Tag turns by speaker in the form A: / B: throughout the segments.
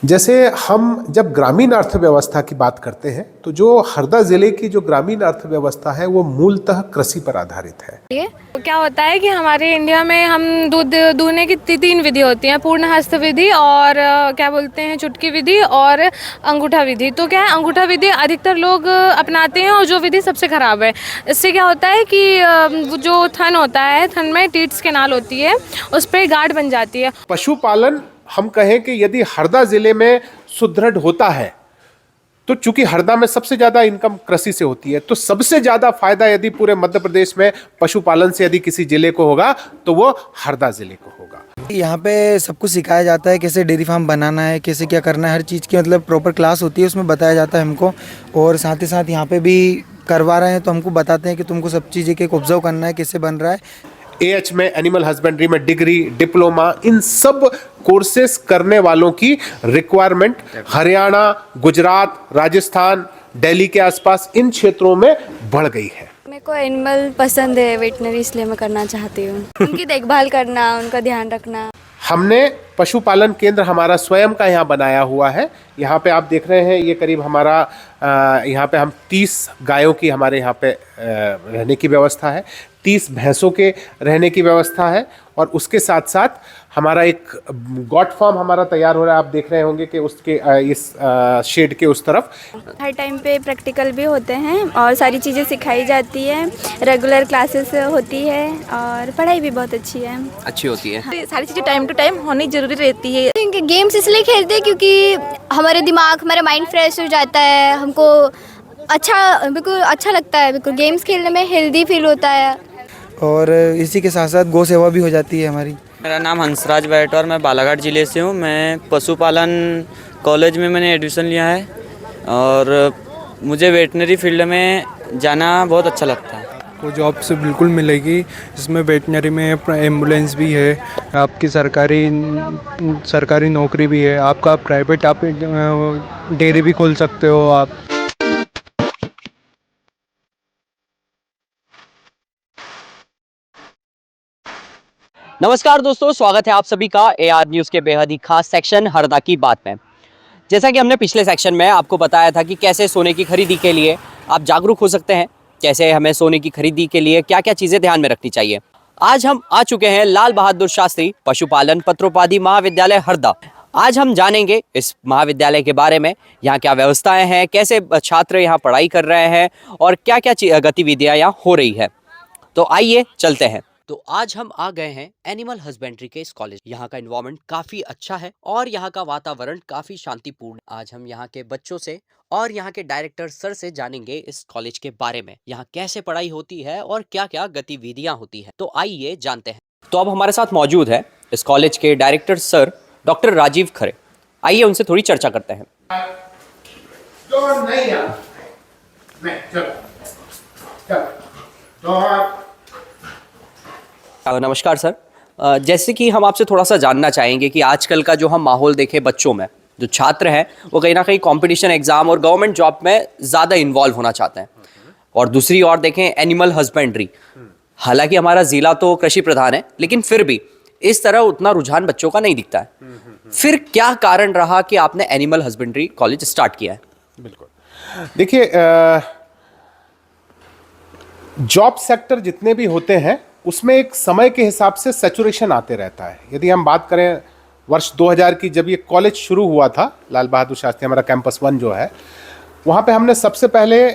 A: जैसे हम जब ग्रामीण अर्थव्यवस्था की बात करते हैं तो जो हरदा ज़िले की जो ग्रामीण अर्थव्यवस्था है वो मूलतः कृषि पर आधारित है।
B: ये तो क्या होता है कि हमारे इंडिया में हम दूध दूहने की तीन विधि होती हैं, पूर्ण हस्त विधि और क्या बोलते हैं चुटकी विधि और अंगूठा विधि। तो क्या है, अंगूठा विधि अधिकतर लोग अपनाते हैं और जो विधि सबसे ख़राब है। इससे क्या होता है कि जो थन होता है, थन में टीट्स के नाल होती है, उस पर गांठ बन जाती है।
A: पशुपालन हम कहें कि यदि हरदा ज़िले में सुदृढ़ होता है तो चूंकि हरदा में सबसे ज़्यादा इनकम कृषि से होती है तो सबसे ज़्यादा फायदा यदि पूरे मध्य प्रदेश में पशुपालन से यदि किसी जिले को होगा तो वो हरदा ज़िले को होगा।
C: यहाँ पे सब कुछ सिखाया जाता है, कैसे डेयरी फार्म बनाना है, कैसे क्या करना है, हर चीज़ की मतलब प्रॉपर क्लास होती है, उसमें बताया जाता है हमको। और साथ ही साथ यहाँ पे भी करवा रहे हैं तो हमको बताते हैं कि तुमको सब चीज़ें एक ऑब्जर्व करना है, कैसे बन रहा है।
A: एएच में, एनिमल हस्बेंड्री में डिग्री, डिप्लोमा, इन सब कोर्सेस करने वालों की रिक्वायरमेंट हरियाणा, गुजरात, राजस्थान, दिल्ली के आसपास इन क्षेत्रों में बढ़ गई है।
D: मेरे को एनिमल पसंद है, वेटनरी, इसलिए मैं करना चाहती हूँ। उनकी देखभाल करना, उनका ध्यान रखना।
A: हमने पशुपालन केंद्र हमारा स्वयं का यहाँ बनाया हुआ है। यहाँ पे आप देख रहे हैं, ये करीब हमारा यहाँ पे हम 30 गायों की हमारे यहाँ पे रहने की व्यवस्था है, 30 भैंसों के रहने की व्यवस्था है और उसके साथ साथ हमारा एक गॉट फार्म हमारा तैयार हो रहा है। आप देख रहे होंगे कि उसके इस शेड के उस तरफ
D: हर टाइम पे प्रैक्टिकल भी होते हैं और सारी चीज़ें सिखाई जाती है, रेगुलर क्लासेस होती है और पढ़ाई भी बहुत अच्छी होती है।
B: सारी चीज़ें टाइम टू टाइम होनी जरूरी रहती है।
E: गेम्स इसलिए खेलते हैं क्योंकि हमारे दिमाग, हमारा माइंड फ्रेश हो जाता है, हमको बिल्कुल अच्छा लगता है। बिल्कुल गेम्स खेलने में हेल्दी फील होता है
C: और इसी के साथ साथ गौ सेवा भी हो जाती है हमारी।
F: मेरा नाम हंसराज बैट और मैं बालाघाट ज़िले से हूँ। मैं पशुपालन कॉलेज में मैंने एडमिशन लिया है और मुझे वेटनरी फील्ड में जाना बहुत अच्छा लगता है।
G: को जॉब से बिल्कुल मिलेगी, इसमें वेटनरी में एम्बुलेंस भी है, आपकी सरकारी नौकरी भी है, आपका प्राइवेट आप डेयरी भी खोल सकते हो आप।
H: नमस्कार दोस्तों, स्वागत है आप सभी का एआर न्यूज़ के बेहद ही खास सेक्शन हरदा की बात में। जैसा कि हमने पिछले सेक्शन में आपको बताया था कि कैसे सोने की खरीदी के लिए आप जागरूक हो सकते हैं, कैसे हमें सोने की खरीदी के लिए क्या क्या चीज़ें ध्यान में रखनी चाहिए। आज हम आ चुके हैं लाल बहादुर शास्त्री पशुपालन पत्रोपाधि महाविद्यालय हरदा। आज हम जानेंगे इस महाविद्यालय के बारे में, यहाँ क्या व्यवस्थाएँ हैं, कैसे छात्र यहाँ पढ़ाई कर रहे हैं और क्या क्या गतिविधियाँ यहाँ हो रही है। तो आइए चलते हैं। तो आज हम आ गए हैं एनिमल हस्बेंड्री के इस कॉलेज। यहाँ का एनवायरनमेंट काफ़ी अच्छा है और यहाँ का वातावरण काफ़ी शांतिपूर्ण। आज हम यहाँ के बच्चों से और यहाँ के डायरेक्टर सर से जानेंगे इस कॉलेज के बारे में, यहाँ कैसे पढ़ाई होती है और क्या क्या गतिविधियाँ होती हैं। तो आइए जानते हैं। तो अब हमारे साथ मौजूद है इस कॉलेज के डायरेक्टर सर डॉक्टर राजीव खरे। आइए उनसे थोड़ी चर्चा करते हैं। नमस्कार सर, जैसे कि हम आपसे थोड़ा सा जानना चाहेंगे कि आजकल का जो हम माहौल देखें, बच्चों में जो छात्र हैं वो कहीं ना कहीं कंपटीशन एग्जाम और गवर्नमेंट जॉब में ज़्यादा इन्वॉल्व होना चाहते हैं, और दूसरी ओर देखें एनिमल हस्बेंड्री। हालांकि हमारा ज़िला तो कृषि प्रधान है, लेकिन फिर भी इस तरह उतना रुझान बच्चों का नहीं दिखता है। फिर क्या कारण रहा कि आपने एनिमल हस्बेंड्री कॉलेज स्टार्ट किया है?
A: बिल्कुल, देखिए जॉब सेक्टर जितने भी होते हैं उसमें एक समय के हिसाब से सैचुरेशन आते रहता है। यदि हम बात करें वर्ष 2000 की, जब ये कॉलेज शुरू हुआ था, लाल बहादुर शास्त्री हमारा कैंपस 1 जो है, वहाँ पे हमने सबसे पहले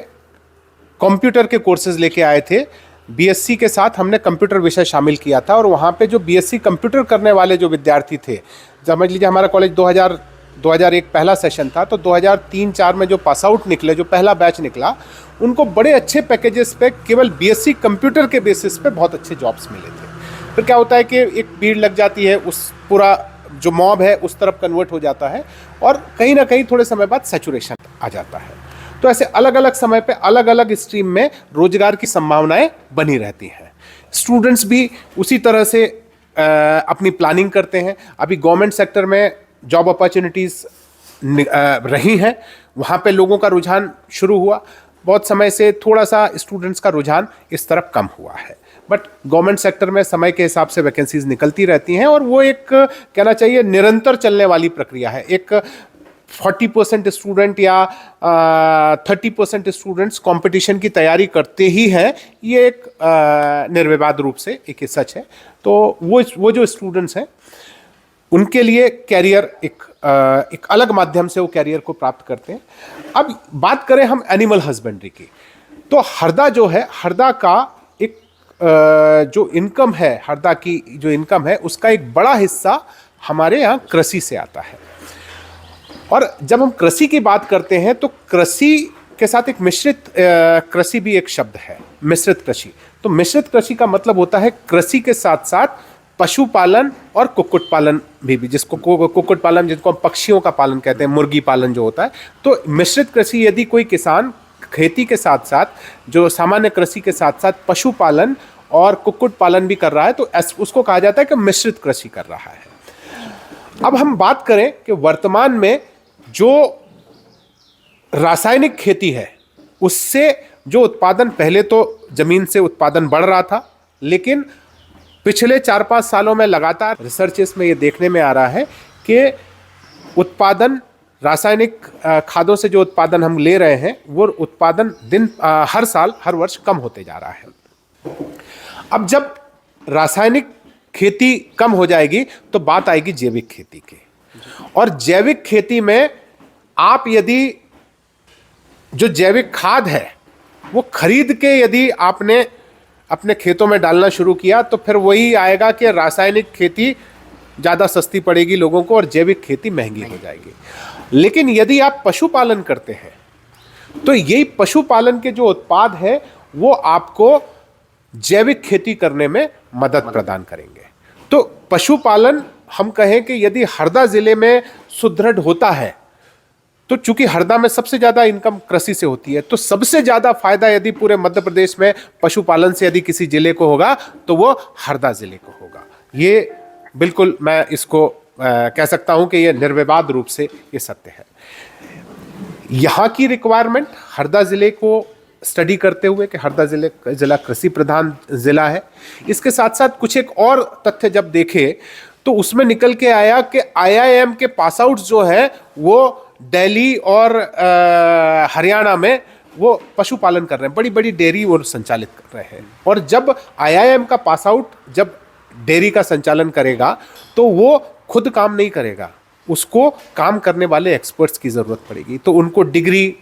A: कंप्यूटर के कोर्सेज लेके आए थे। बीएससी के साथ हमने कंप्यूटर विषय शामिल किया था और वहाँ पे जो बीएससी कंप्यूटर करने वाले जो विद्यार्थी थे, समझ लीजिए हमारा कॉलेज 2001 पहला सेशन था, तो 2003-4 में जो पास आउट निकले, जो पहला बैच निकला, उनको बड़े अच्छे पैकेजेस पे केवल बीएससी कंप्यूटर के बेसिस पे बहुत अच्छे जॉब्स मिले थे। फिर क्या होता है कि एक भीड़ लग जाती है, उस पूरा जो मॉब है उस तरफ कन्वर्ट हो जाता है और कहीं ना कहीं थोड़े समय बाद सैचुरेशन आ जाता है। तो ऐसे अलग अलग समय पे अलग अलग स्ट्रीम में रोजगार की संभावनाएं बनी रहती हैं। स्टूडेंट्स भी उसी तरह से अपनी प्लानिंग करते हैं। अभी गवर्नमेंट सेक्टर में जॉब अपॉर्चुनिटीज़ रही हैं, वहाँ पे लोगों का रुझान शुरू हुआ। बहुत समय से थोड़ा सा स्टूडेंट्स का रुझान इस तरफ कम हुआ है, बट गवर्नमेंट सेक्टर में समय के हिसाब से वैकेंसीज निकलती रहती हैं और वो एक कहना चाहिए निरंतर चलने वाली प्रक्रिया है। एक 40% स्टूडेंट या 30% स्टूडेंट्स कंपटीशन की तैयारी करते ही हैं, ये एक निर्विवाद रूप से एक सच है। तो वो जो स्टूडेंट्स हैं उनके लिए कैरियर एक अलग माध्यम से वो कैरियर को प्राप्त करते हैं। अब बात करें हम एनिमल हस्बेंड्री की, तो हरदा जो है, हरदा का एक जो इनकम है, हरदा की जो इनकम है उसका एक बड़ा हिस्सा हमारे यहाँ कृषि से आता है। और जब हम कृषि की बात करते हैं तो कृषि के साथ एक मिश्रित कृषि भी एक शब्द है, मिश्रित कृषि। तो मिश्रित कृषि का मतलब होता है कृषि के साथ साथ पशुपालन और कुक्कुट पालन भी जिसको कुक्कुट पालन, जिसको हम पक्षियों का पालन कहते हैं, मुर्गी पालन जो होता है। तो मिश्रित कृषि, यदि कोई किसान खेती के साथ साथ, जो सामान्य कृषि के साथ साथ पशुपालन और कुक्कुट पालन भी कर रहा है, तो उसको कहा जाता है कि मिश्रित कृषि कर रहा है। अब हम बात करें कि वर्तमान में जो रासायनिक खेती है उससे जो उत्पादन, पहले तो जमीन से उत्पादन बढ़ रहा था, लेकिन पिछले 4-5 सालों में लगातार रिसर्चेस में ये देखने में आ रहा है कि उत्पादन, रासायनिक खादों से जो उत्पादन हम ले रहे हैं वो उत्पादन हर साल, हर वर्ष कम होते जा रहा है। अब जब रासायनिक खेती कम हो जाएगी तो बात आएगी जैविक खेती की। और जैविक खेती में आप यदि जो जैविक खाद है वो खरीद के यदि आपने अपने खेतों में डालना शुरू किया तो फिर वही आएगा कि रासायनिक खेती ज़्यादा सस्ती पड़ेगी लोगों को और जैविक खेती महंगी हो जाएगी। लेकिन यदि आप पशुपालन करते हैं तो यही पशुपालन के जो उत्पाद हैं वो आपको जैविक खेती करने में मदद प्रदान करेंगे। तो पशुपालन, हम कहें कि यदि हरदा जिले में सुदृढ़ होता है, तो चूंकि हरदा में सबसे ज्यादा इनकम कृषि से होती है, तो सबसे ज्यादा फायदा यदि पूरे मध्य प्रदेश में पशुपालन से यदि किसी जिले को होगा तो वो हरदा जिले को होगा। ये बिल्कुल मैं इसको कह सकता हूं कि ये निर्विवाद रूप से ये सत्य है। यहाँ की रिक्वायरमेंट हरदा जिले को स्टडी करते हुए कि हरदा जिला कृषि प्रधान जिला है, इसके साथ साथ कुछ एक और तथ्य जब देखे तो उसमें निकल के आया कि IIM के पास आउट्स जो है वो दिल्ली और हरियाणा में वो पशुपालन कर रहे हैं, बड़ी बड़ी डेयरी वो संचालित कर रहे हैं। और जब IIM का पास आउट जब डेयरी का संचालन करेगा तो वो खुद काम नहीं करेगा, उसको काम करने वाले एक्सपर्ट्स की ज़रूरत पड़ेगी। तो उनको डिग्री,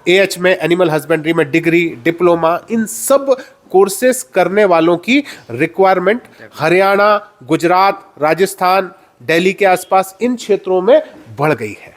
A: AH में एनिमल हस्बेंड्री में डिग्री, डिप्लोमा, इन सब कोर्सेस करने वालों की रिक्वायरमेंट हरियाणा, गुजरात, राजस्थान, दिल्ली के आसपास इन क्षेत्रों में बढ़ गई है।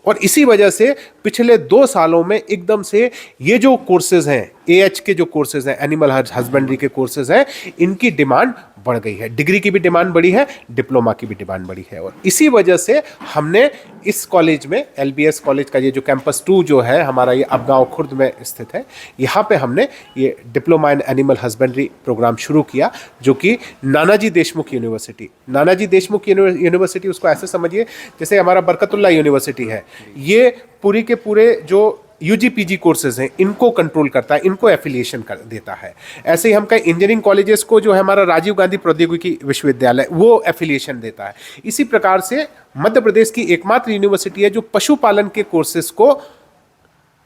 A: और इसी वजह से पिछले 2 सालों में एकदम से ये जो कोर्सेज हैं, AH के जो कोर्सेज हैं, एनिमल हस्बेंड्री के कोर्सेज हैं, इनकी डिमांड बढ़ गई है। डिग्री की भी डिमांड बढ़ी है, डिप्लोमा की भी डिमांड बढ़ी है। और इसी वजह से हमने इस कॉलेज में, LBS कॉलेज का ये जो कैंपस 2 जो है हमारा, ये अपगांव खुर्द में स्थित है, यहाँ पे हमने ये diploma in animal husbandry programme शुरू किया, जो कि नानाजी देशमुख यूनिवर्सिटी, नानाजी देशमुख यूनिवर्सिटी उसको ऐसे समझिए जैसे हमारा बरकतुल्लाह यूनिवर्सिटी है, ये पूरी के पूरे जो UG-PG कोर्सेज हैं इनको कंट्रोल करता है, इनको एफिलिएशन कर देता है। ऐसे ही हम कई इंजीनियरिंग कॉलेजेस को जो है हमारा राजीव गांधी प्रौद्योगिकी विश्वविद्यालय वो एफिलिएशन देता है। इसी प्रकार से मध्य प्रदेश की एकमात्र यूनिवर्सिटी है जो पशुपालन के कोर्सेज को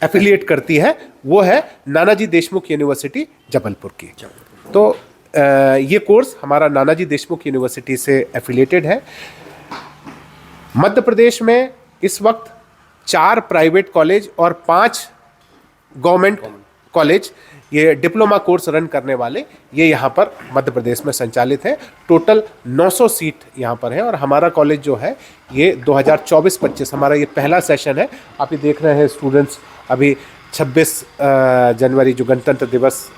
A: एफिलिएट करती है, वो है नानाजी देशमुख यूनिवर्सिटी जबलपुर की। तो ये कोर्स हमारा नानाजी देशमुख यूनिवर्सिटी से एफिलिएटेड है। मध्य प्रदेश में इस वक्त 4 प्राइवेट कॉलेज और 5 गवर्नमेंट कॉलेज ये डिप्लोमा कोर्स रन करने वाले ये यहाँ पर मध्य प्रदेश में संचालित है। टोटल 900 सीट यहाँ पर है और हमारा कॉलेज जो है ये 2024-25 हमारा ये पहला सेशन है। आप ये देख रहे हैं स्टूडेंट्स, अभी 26 जनवरी जो गणतंत्र दिवस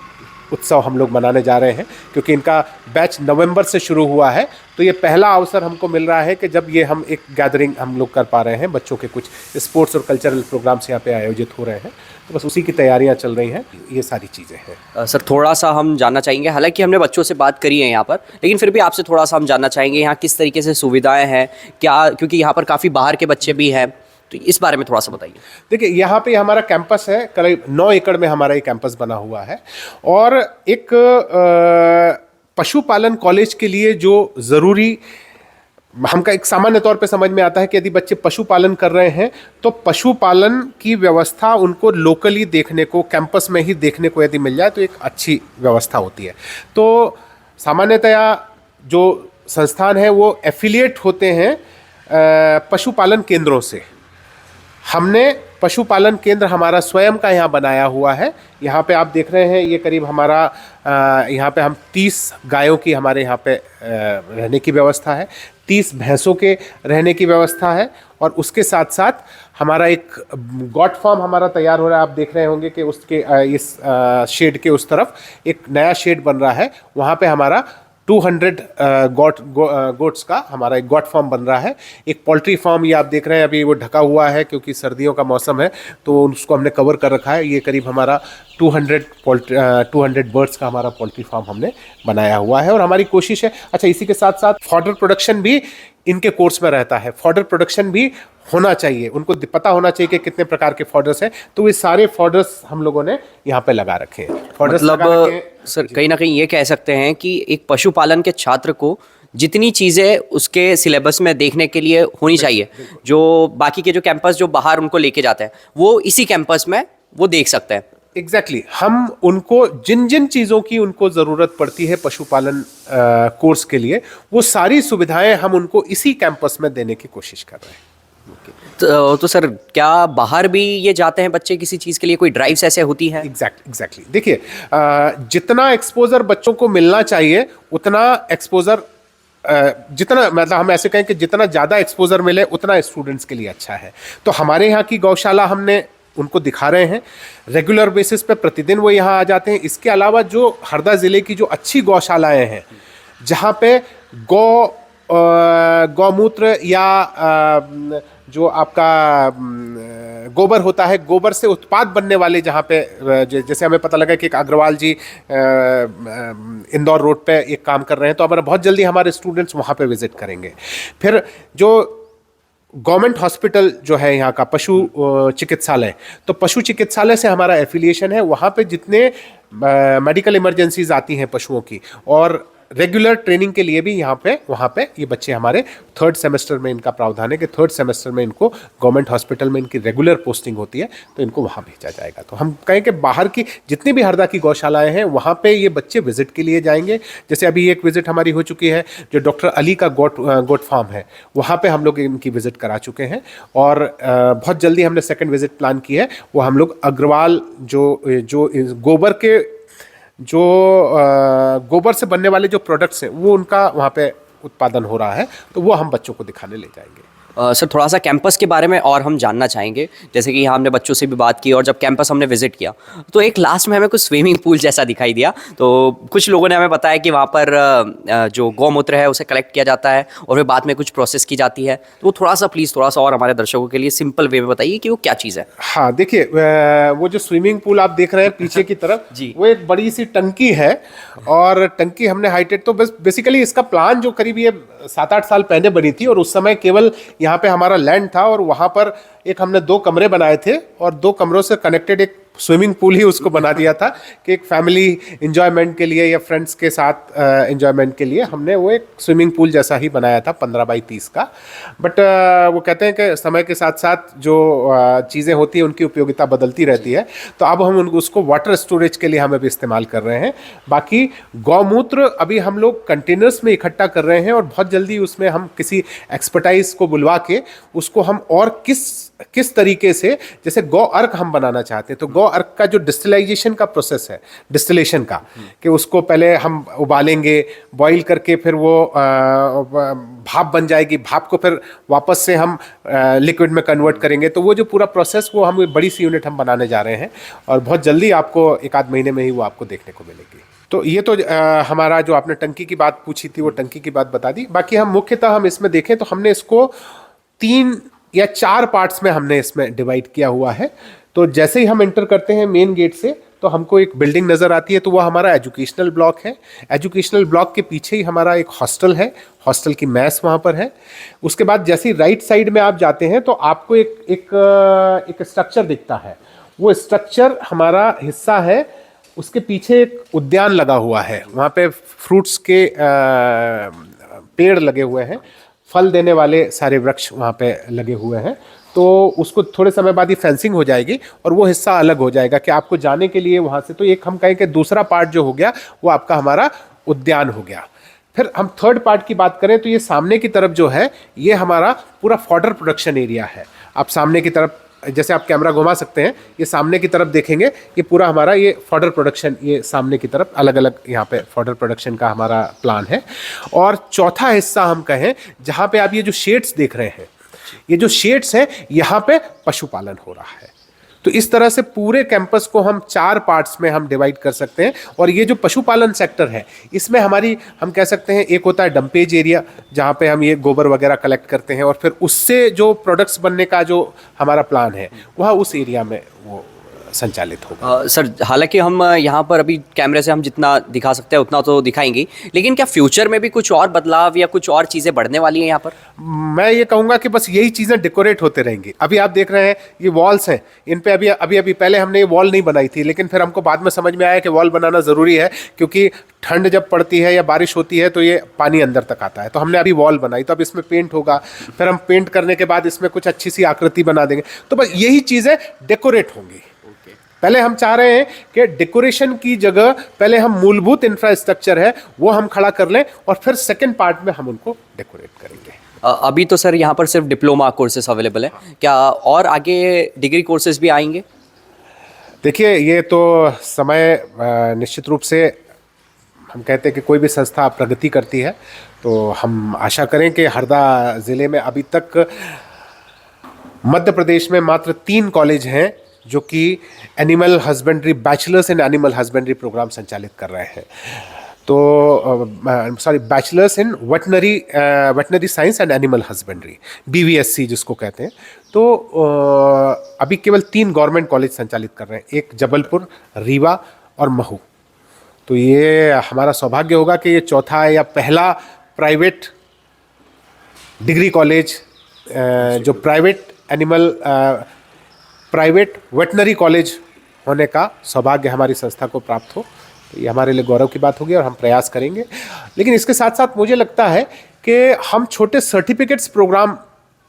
A: उत्सव हम लोग मनाने जा रहे हैं, क्योंकि इनका बैच नवंबर से शुरू हुआ है। तो ये पहला अवसर हमको मिल रहा है कि जब ये हम एक गैदरिंग हम लोग कर पा रहे हैं, बच्चों के कुछ स्पोर्ट्स और कल्चरल प्रोग्राम्स यहाँ पे आयोजित हो रहे हैं, तो बस उसी की तैयारियाँ चल रही हैं। ये सारी चीज़ें हैं।
H: सर थोड़ा सा हम जानना चाहेंगे, हालांकि हमने बच्चों से बात करी है यहाँ पर, लेकिन फिर भी आपसे थोड़ा सा हम जानना चाहेंगे यहाँ किस तरीके से सुविधाएँ हैं क्या, क्योंकि यहाँ पर काफ़ी बाहर के बच्चे भी हैं, तो इस बारे में थोड़ा सा बताइए।
A: देखिए, यहाँ पे हमारा कैंपस है, करीब 9 एकड़ में हमारा ये कैंपस बना हुआ है। और एक पशुपालन कॉलेज के लिए जो ज़रूरी हमका एक सामान्य तौर पे समझ में आता है कि यदि बच्चे पशुपालन कर रहे हैं तो पशुपालन की व्यवस्था उनको लोकली देखने को, कैंपस में ही देखने को यदि मिल जाए तो एक अच्छी व्यवस्था होती है। तो सामान्यतया जो संस्थान है वो एफिलिएट होते हैं पशुपालन केंद्रों से। हमने पशुपालन केंद्र हमारा स्वयं का यहाँ बनाया हुआ है। यहाँ पे आप देख रहे हैं ये करीब हमारा यहाँ पे हम 30 गायों की हमारे यहाँ पे रहने की व्यवस्था है, 30 भैंसों के रहने की व्यवस्था है, और उसके साथ साथ हमारा एक गॉट फार्म हमारा तैयार हो रहा है। आप देख रहे होंगे कि उसके इस शेड के उस तरफ एक नया शेड बन रहा है, वहाँ पे हमारा 200 गोट्स का हमारा एक गॉट फार्म बन रहा है। एक पोल्ट्री फार्म ये आप देख रहे हैं, अभी वो ढका हुआ है क्योंकि सर्दियों का मौसम है तो उसको हमने कवर कर रखा है। ये करीब हमारा 200 बर्ड्स का हमारा पोल्ट्री फार्म हमने बनाया हुआ है, और हमारी कोशिश है। अच्छा, इसी के साथ साथ फॉडर प्रोडक्शन भी इनके कोर्स में रहता है। फॉडर प्रोडक्शन भी होना चाहिए, उनको पता होना चाहिए कि कितने प्रकार के फॉडर्स हैं, तो ये सारे फॉडर्स हम लोगों ने यहाँ पे लगा रखे हैं।
H: मतलब सर कहीं ना कहीं ये कह सकते हैं कि एक पशुपालन के छात्र को जितनी चीज़ें उसके सिलेबस में देखने के लिए होनी चाहिए, जो बाकी के जो कैंपस जो बाहर उनको लेके जाते हैं वो इसी कैंपस में वो देख सकते हैं।
A: एग्जैक्टली हम उनको जिन जिन चीज़ों की उनको ज़रूरत पड़ती है पशुपालन कोर्स के लिए, वो सारी सुविधाएं हम उनको इसी कैंपस में देने की कोशिश कर रहे हैं।
H: तो सर क्या बाहर भी ये जाते हैं बच्चे किसी चीज़ के लिए, कोई ड्राइव्स ऐसे होती हैं?
A: एग्जैक्टली देखिए, जितना एक्सपोजर बच्चों को मिलना चाहिए उतना एक्सपोजर, जितना मतलब हम ऐसे कहें कि जितना ज़्यादा एक्सपोजर मिले उतना स्टूडेंट्स के लिए अच्छा है। तो हमारे यहाँ की गौशाला हमने उनको दिखा रहे हैं, रेगुलर बेसिस पे प्रतिदिन वो यहाँ आ जाते हैं। इसके अलावा जो हरदा ज़िले की जो अच्छी गौशालाएं हैं जहाँ पे गौमूत्र या जो आपका गोबर होता है, गोबर से उत्पाद बनने वाले, जहाँ पे जैसे हमें पता लगा कि एक अग्रवाल जी इंदौर रोड पे एक काम कर रहे हैं, तो हमारा बहुत जल्दी हमारे स्टूडेंट्स वहाँ पे विजिट करेंगे। फिर जो गवर्नमेंट हॉस्पिटल जो है यहाँ का पशु चिकित्सालय, तो पशु चिकित्सालय से हमारा एफिलिएशन है। वहाँ पे जितने मेडिकल इमरजेंसीज आती हैं पशुओं की, और रेगुलर ट्रेनिंग के लिए भी वहाँ पे ये बच्चे हमारे 3rd सेमेस्टर में इनका प्रावधान है कि 3rd सेमेस्टर में इनको गवर्नमेंट हॉस्पिटल में इनकी रेगुलर पोस्टिंग होती है, तो इनको वहाँ भेजा जाएगा। तो हम कहें कि बाहर की जितनी भी हरदा की गौशालाएं हैं वहाँ पे ये बच्चे विजिट के लिए जाएंगे। जैसे अभी एक विजिट हमारी हो चुकी है जो डॉक्टर अली का गोट फार्म है, वहाँ पर हम लोग इनकी विजिट करा चुके हैं, और बहुत जल्दी हमने 2nd विजिट प्लान की है। वो हम लोग अग्रवाल जो गोबर से बनने वाले जो प्रोडक्ट्स हैं वो उनका वहाँ पे उत्पादन हो रहा है, तो वो हम बच्चों को दिखाने ले जाएंगे।
H: सर थोड़ा सा कैंपस के बारे में और हम जानना चाहेंगे। जैसे कि यहाँ हमने बच्चों से भी बात की, और जब कैंपस हमने विजिट किया तो एक लास्ट में हमें कुछ स्विमिंग पूल जैसा दिखाई दिया। तो कुछ लोगों ने हमें बताया कि वहाँ पर जो गौमूत्र है उसे कलेक्ट किया जाता है और फिर बाद में कुछ प्रोसेस की जाती है। तो वो थोड़ा सा और हमारे दर्शकों के लिए सिंपल वे में बताइए कि वो क्या चीज़ है।
A: हाँ देखिए, वो जो स्विमिंग पूल आप देख रहे हैं पीछे की तरफ
H: जी,
A: वो एक बड़ी सी टंकी है, और टंकी हमने हाइटेड, तो बस बेसिकली इसका प्लान जो करीब ये 7-8 साल पहले बनी थी, और उस समय केवल यहाँ पे हमारा लैंड था, और वहाँ पर एक हमने 2 कमरे बनाए थे, और 2 कमरों से कनेक्टेड एक स्विमिंग पूल ही उसको बना दिया था कि एक फैमिली एंजॉयमेंट के लिए या फ्रेंड्स के साथ एंजॉयमेंट के लिए हमने वो एक स्विमिंग पूल जैसा ही बनाया था 15 बाई 30 का। बट वो कहते हैं कि समय के साथ साथ जो चीज़ें होती हैं उनकी उपयोगिता बदलती रहती है, तो अब हम उसको वाटर स्टोरेज के लिए हम अभी इस्तेमाल कर रहे हैं। बाकी गौमूत्र अभी हम लोग कंटेनर्स में इकट्ठा कर रहे हैं, और बहुत जल्दी उसमें हम किसी एक्सपर्टाइज को बुलवा के उसको हम और किस तरीके से, जैसे गौ अर्क हम बनाना चाहते हैं, तो गौ अर्क का जो डिस्टिलाइजेशन का प्रोसेस है, डिस्टिलेशन का, कि उसको पहले हम उबालेंगे, बॉईल करके फिर वो भाप बन जाएगी, भाप को फिर वापस से हम लिक्विड में कन्वर्ट करेंगे। तो वो जो पूरा प्रोसेस, वो हम बड़ी सी यूनिट हम बनाने जा रहे हैं, और बहुत जल्दी आपको 1-8 महीने में ही वो आपको देखने को मिलेगी। तो ये तो हमारा जो आपने टंकी की बात पूछी थी वो टंकी की बात बता दी। बाकी हम मुख्यतः हम इसमें देखें तो हमने इसको 3 या 4 पार्ट्स में हमने इसमें डिवाइड किया हुआ है। तो जैसे ही हम एंटर करते हैं मेन गेट से, तो हमको एक बिल्डिंग नज़र आती है, तो वो हमारा एजुकेशनल ब्लॉक है। एजुकेशनल ब्लॉक के पीछे ही हमारा एक हॉस्टल है, हॉस्टल की मैस वहाँ पर है। उसके बाद जैसे ही राइट साइड में आप जाते हैं तो आपको एक स्ट्रक्चर दिखता है, वो स्ट्रक्चर हमारा हिस्सा है। उसके पीछे एक उद्यान लगा हुआ है, वहाँ पे फ्रूट्स के पेड़ लगे हुए हैं। फल देने वाले सारे वृक्ष वहाँ पे लगे हुए हैं। तो उसको थोड़े समय बाद ही फेंसिंग हो जाएगी और वो हिस्सा अलग हो जाएगा कि आपको जाने के लिए वहाँ से, तो एक हम कहें कि दूसरा पार्ट जो हो गया वो आपका हमारा उद्यान हो गया। फिर हम थर्ड पार्ट की बात करें तो ये सामने की तरफ जो है ये हमारा पूरा फॉडर प्रोडक्शन एरिया है। आप सामने की तरफ जैसे आप कैमरा घुमा सकते हैं, ये सामने की तरफ देखेंगे, ये पूरा हमारा ये फॉडर प्रोडक्शन, ये सामने की तरफ अलग अलग यहाँ पे फॉडर प्रोडक्शन का हमारा प्लान है। और चौथा हिस्सा हम कहें जहाँ पे आप ये जो शेड्स देख रहे हैं, ये जो शेड्स हैं यहाँ पे पशुपालन हो रहा है। तो इस तरह से पूरे कैंपस को हम 4 पार्ट्स में हम डिवाइड कर सकते हैं। और ये जो पशुपालन सेक्टर है इसमें हमारी, हम कह सकते हैं, एक होता है डंपेज एरिया जहाँ पे हम ये गोबर वगैरह कलेक्ट करते हैं और फिर उससे जो प्रोडक्ट्स बनने का जो हमारा प्लान है वह उस एरिया में वो संचालित होगा।
H: सर, हालांकि हम यहाँ पर अभी कैमरे से हम जितना दिखा सकते हैं उतना तो दिखाएंगे, लेकिन क्या फ्यूचर में भी कुछ और बदलाव या कुछ और चीज़ें बढ़ने वाली हैं यहाँ पर?
A: मैं ये कहूँगा कि बस यही चीज़ें डेकोरेट होते रहेंगी। अभी आप देख रहे हैं ये वॉल्स हैं, इन पे अभी पहले हमने ये वॉल नहीं बनाई थी, लेकिन फिर हमको बाद में समझ में आया कि वॉल बनाना ज़रूरी है, क्योंकि ठंड जब पड़ती है या बारिश होती है तो ये पानी अंदर तक आता है। तो हमने अभी वॉल बनाई, तो अब इसमें पेंट होगा, फिर हम पेंट करने के बाद इसमें कुछ अच्छी सी आकृति बना देंगे। तो बस यही चीज़ें डेकोरेट होंगी। पहले हम चाह रहे हैं कि डेकोरेशन की जगह पहले हम मूलभूत इंफ्रास्ट्रक्चर है वो हम खड़ा कर लें और फिर सेकंड पार्ट में हम उनको डेकोरेट करेंगे।
H: अभी तो सर यहाँ पर सिर्फ डिप्लोमा कोर्सेज अवेलेबल है, क्या और आगे डिग्री कोर्सेज भी आएंगे? देखिए,
A: ये तो समय निश्चित रूप से हम कहते हैं कि कोई भी संस्था प्रगति करती है तो हम आशा करें कि हरदा ज़िले में अभी तक मध्य प्रदेश में मात्र 3 कॉलेज हैं जो कि animal husbandry, bachelors in animal husbandry programme संचालित कर रहे हैं। तो bachelors in veterinary science and animal husbandry, BVSC जिसको कहते हैं। तो अभी केवल 3 गवर्नमेंट कॉलेज संचालित कर रहे हैं, एक जबलपुर, रीवा और महू। तो ये हमारा सौभाग्य होगा कि ये चौथा या पहला प्राइवेट डिग्री कॉलेज जो प्राइवेट वेटनरी कॉलेज होने का सौभाग्य हमारी संस्था को प्राप्त हो। तो ये हमारे लिए गौरव की बात होगी और हम प्रयास करेंगे। लेकिन इसके साथ साथ मुझे लगता है कि हम छोटे सर्टिफिकेट्स प्रोग्राम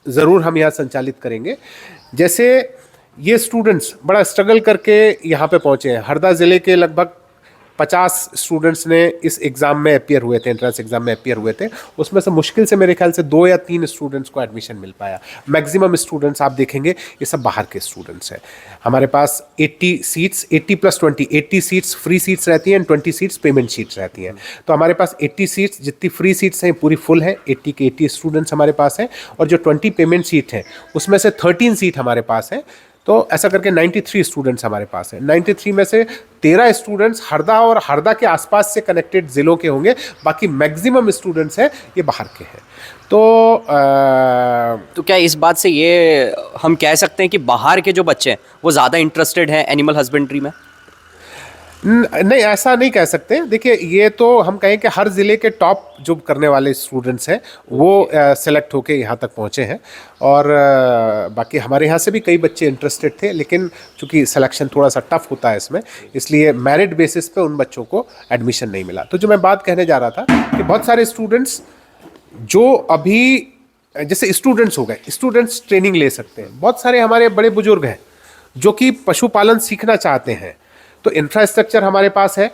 A: ज़रूर हम यहाँ संचालित करेंगे। जैसे ये स्टूडेंट्स बड़ा स्ट्रगल करके यहाँ पे पहुँचे हैं। हरदा ज़िले के लगभग 50 स्टूडेंट्स ने इस एग्ज़ाम में अपीयर हुए थे, एंट्रेंस एग्ज़ाम में अपीयर हुए थे। उसमें से मुश्किल से मेरे ख्याल से 2 या 3 स्टूडेंट्स को एडमिशन मिल पाया। मैक्सिमम स्टूडेंट्स आप देखेंगे ये सब बाहर के स्टूडेंट्स हैं। हमारे पास 80 सीट्स, 80 + 20, 80 सीट्स फ्री सीट्स रहती हैं, 20 सीट्स पेमेंट सीट्स रहती हैं। तो हमारे पास 80 सीट्स जितनी फ्री सीट्स हैं पूरी फुल है, 80 के 80 स्टूडेंट्स हमारे पास हैं। और जो 20 पेमेंट सीट हैं उसमें से 13 सीट हमारे पास हैं। तो ऐसा करके 93 स्टूडेंट्स हमारे पास हैं। 93 में से 13 स्टूडेंट्स हरदा और हरदा के आसपास से कनेक्टेड ज़िलों के होंगे, बाकी मैक्सिमम स्टूडेंट्स हैं ये बाहर के हैं।
H: तो क्या इस बात से ये हम कह सकते हैं कि बाहर के जो बच्चे हैं वो ज़्यादा इंटरेस्टेड हैं एनिमल हस्बेंड्री में?
A: नहीं, ऐसा नहीं कह सकते। देखिए, ये तो हम कहें कि हर ज़िले के टॉप जो करने वाले स्टूडेंट्स हैं वो सेलेक्ट होके यहाँ तक पहुँचे हैं। और बाकी हमारे यहाँ से भी कई बच्चे इंटरेस्टेड थे, लेकिन चूँकि सिलेक्शन थोड़ा सा टफ होता है इसमें, इसलिए मेरिट बेसिस पे उन बच्चों को एडमिशन नहीं मिला। तो जो मैं बात कहने जा रहा था कि बहुत सारे स्टूडेंट्स जो अभी जैसे स्टूडेंट्स हो गए, स्टूडेंट्स ट्रेनिंग ले सकते हैं। बहुत सारे हमारे बड़े बुजुर्ग हैं जो कि पशुपालन सीखना चाहते हैं। तो इंफ्रास्ट्रक्चर हमारे पास है,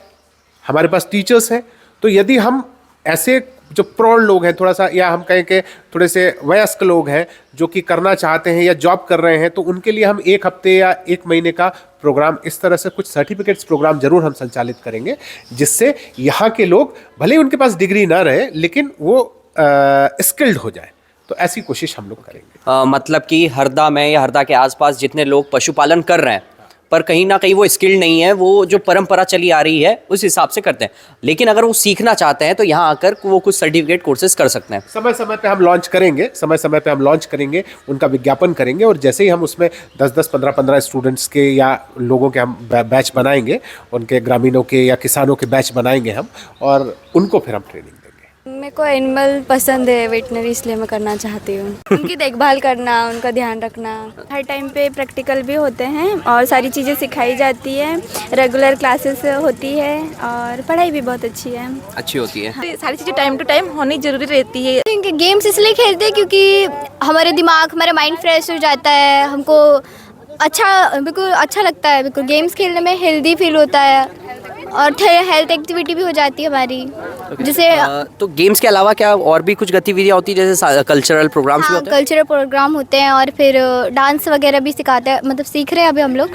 A: हमारे पास टीचर्स हैं। तो यदि हम ऐसे जो प्रौढ़ लोग हैं थोड़ा सा, या हम कहें कि थोड़े से वयस्क लोग हैं जो कि करना चाहते हैं या जॉब कर रहे हैं, तो उनके लिए हम 1 हफ्ते या 1 महीने का प्रोग्राम, इस तरह से कुछ सर्टिफिकेट्स प्रोग्राम ज़रूर हम संचालित करेंगे, जिससे यहाँ के लोग भले ही उनके पास डिग्री ना रहे लेकिन वो स्किल्ड हो जाए। तो ऐसी कोशिश हम लोग करेंगे।
H: मतलब कि हरदा में या हरदा के आसपास जितने लोग पशुपालन कर रहे हैं पर कहीं ना कहीं वो स्किल्ड नहीं है, वो जो परंपरा चली आ रही है उस हिसाब से करते हैं, लेकिन अगर वो सीखना चाहते हैं तो यहाँ आकर वो कुछ सर्टिफिकेट कोर्सेज कर सकते हैं।
A: समय समय पे हम लॉन्च करेंगे, उनका विज्ञापन करेंगे, और जैसे ही हम उसमें 10-10, 15-15 स्टूडेंट्स के या लोगों के हम बैच बनाएंगे, उनके ग्रामीणों के या किसानों के बैच बनाएंगे हम, और उनको फिर हम ट्रेनिंग देंगे।
D: मेरे को एनिमल पसंद है वेटनरी, इसलिए मैं करना चाहती हूँ। उनकी देखभाल करना, उनका ध्यान रखना। हर टाइम पे प्रैक्टिकल भी होते हैं और सारी चीज़ें सिखाई जाती है। रेगुलर क्लासेस होती है और पढ़ाई भी बहुत अच्छी है।
H: अच्छी होती है।
B: सारी चीज़ें टाइम टू टाइम होनी जरूरी रहती है।
E: क्योंकि गेम्स इसलिए खेलते हैं क्योंकि हमारे दिमाग, हमारा माइंड फ्रेश हो जाता है, हमको बिल्कुल अच्छा लगता है। बिल्कुल गेम्स खेलने में हेल्दी फील होता है और हेल्थ एक्टिविटी भी हो जाती है हमारी। जैसे
H: तो गेम्स के अलावा क्या और भी कुछ गतिविधियाँ होती है, जैसे कल्चरल प्रोग्राम्स भी होते हैं?
E: कल्चरल प्रोग्राम होते हैं और फिर डांस वगैरह भी सिखाते हैं, मतलब सीख रहे हैं अभी हम लोग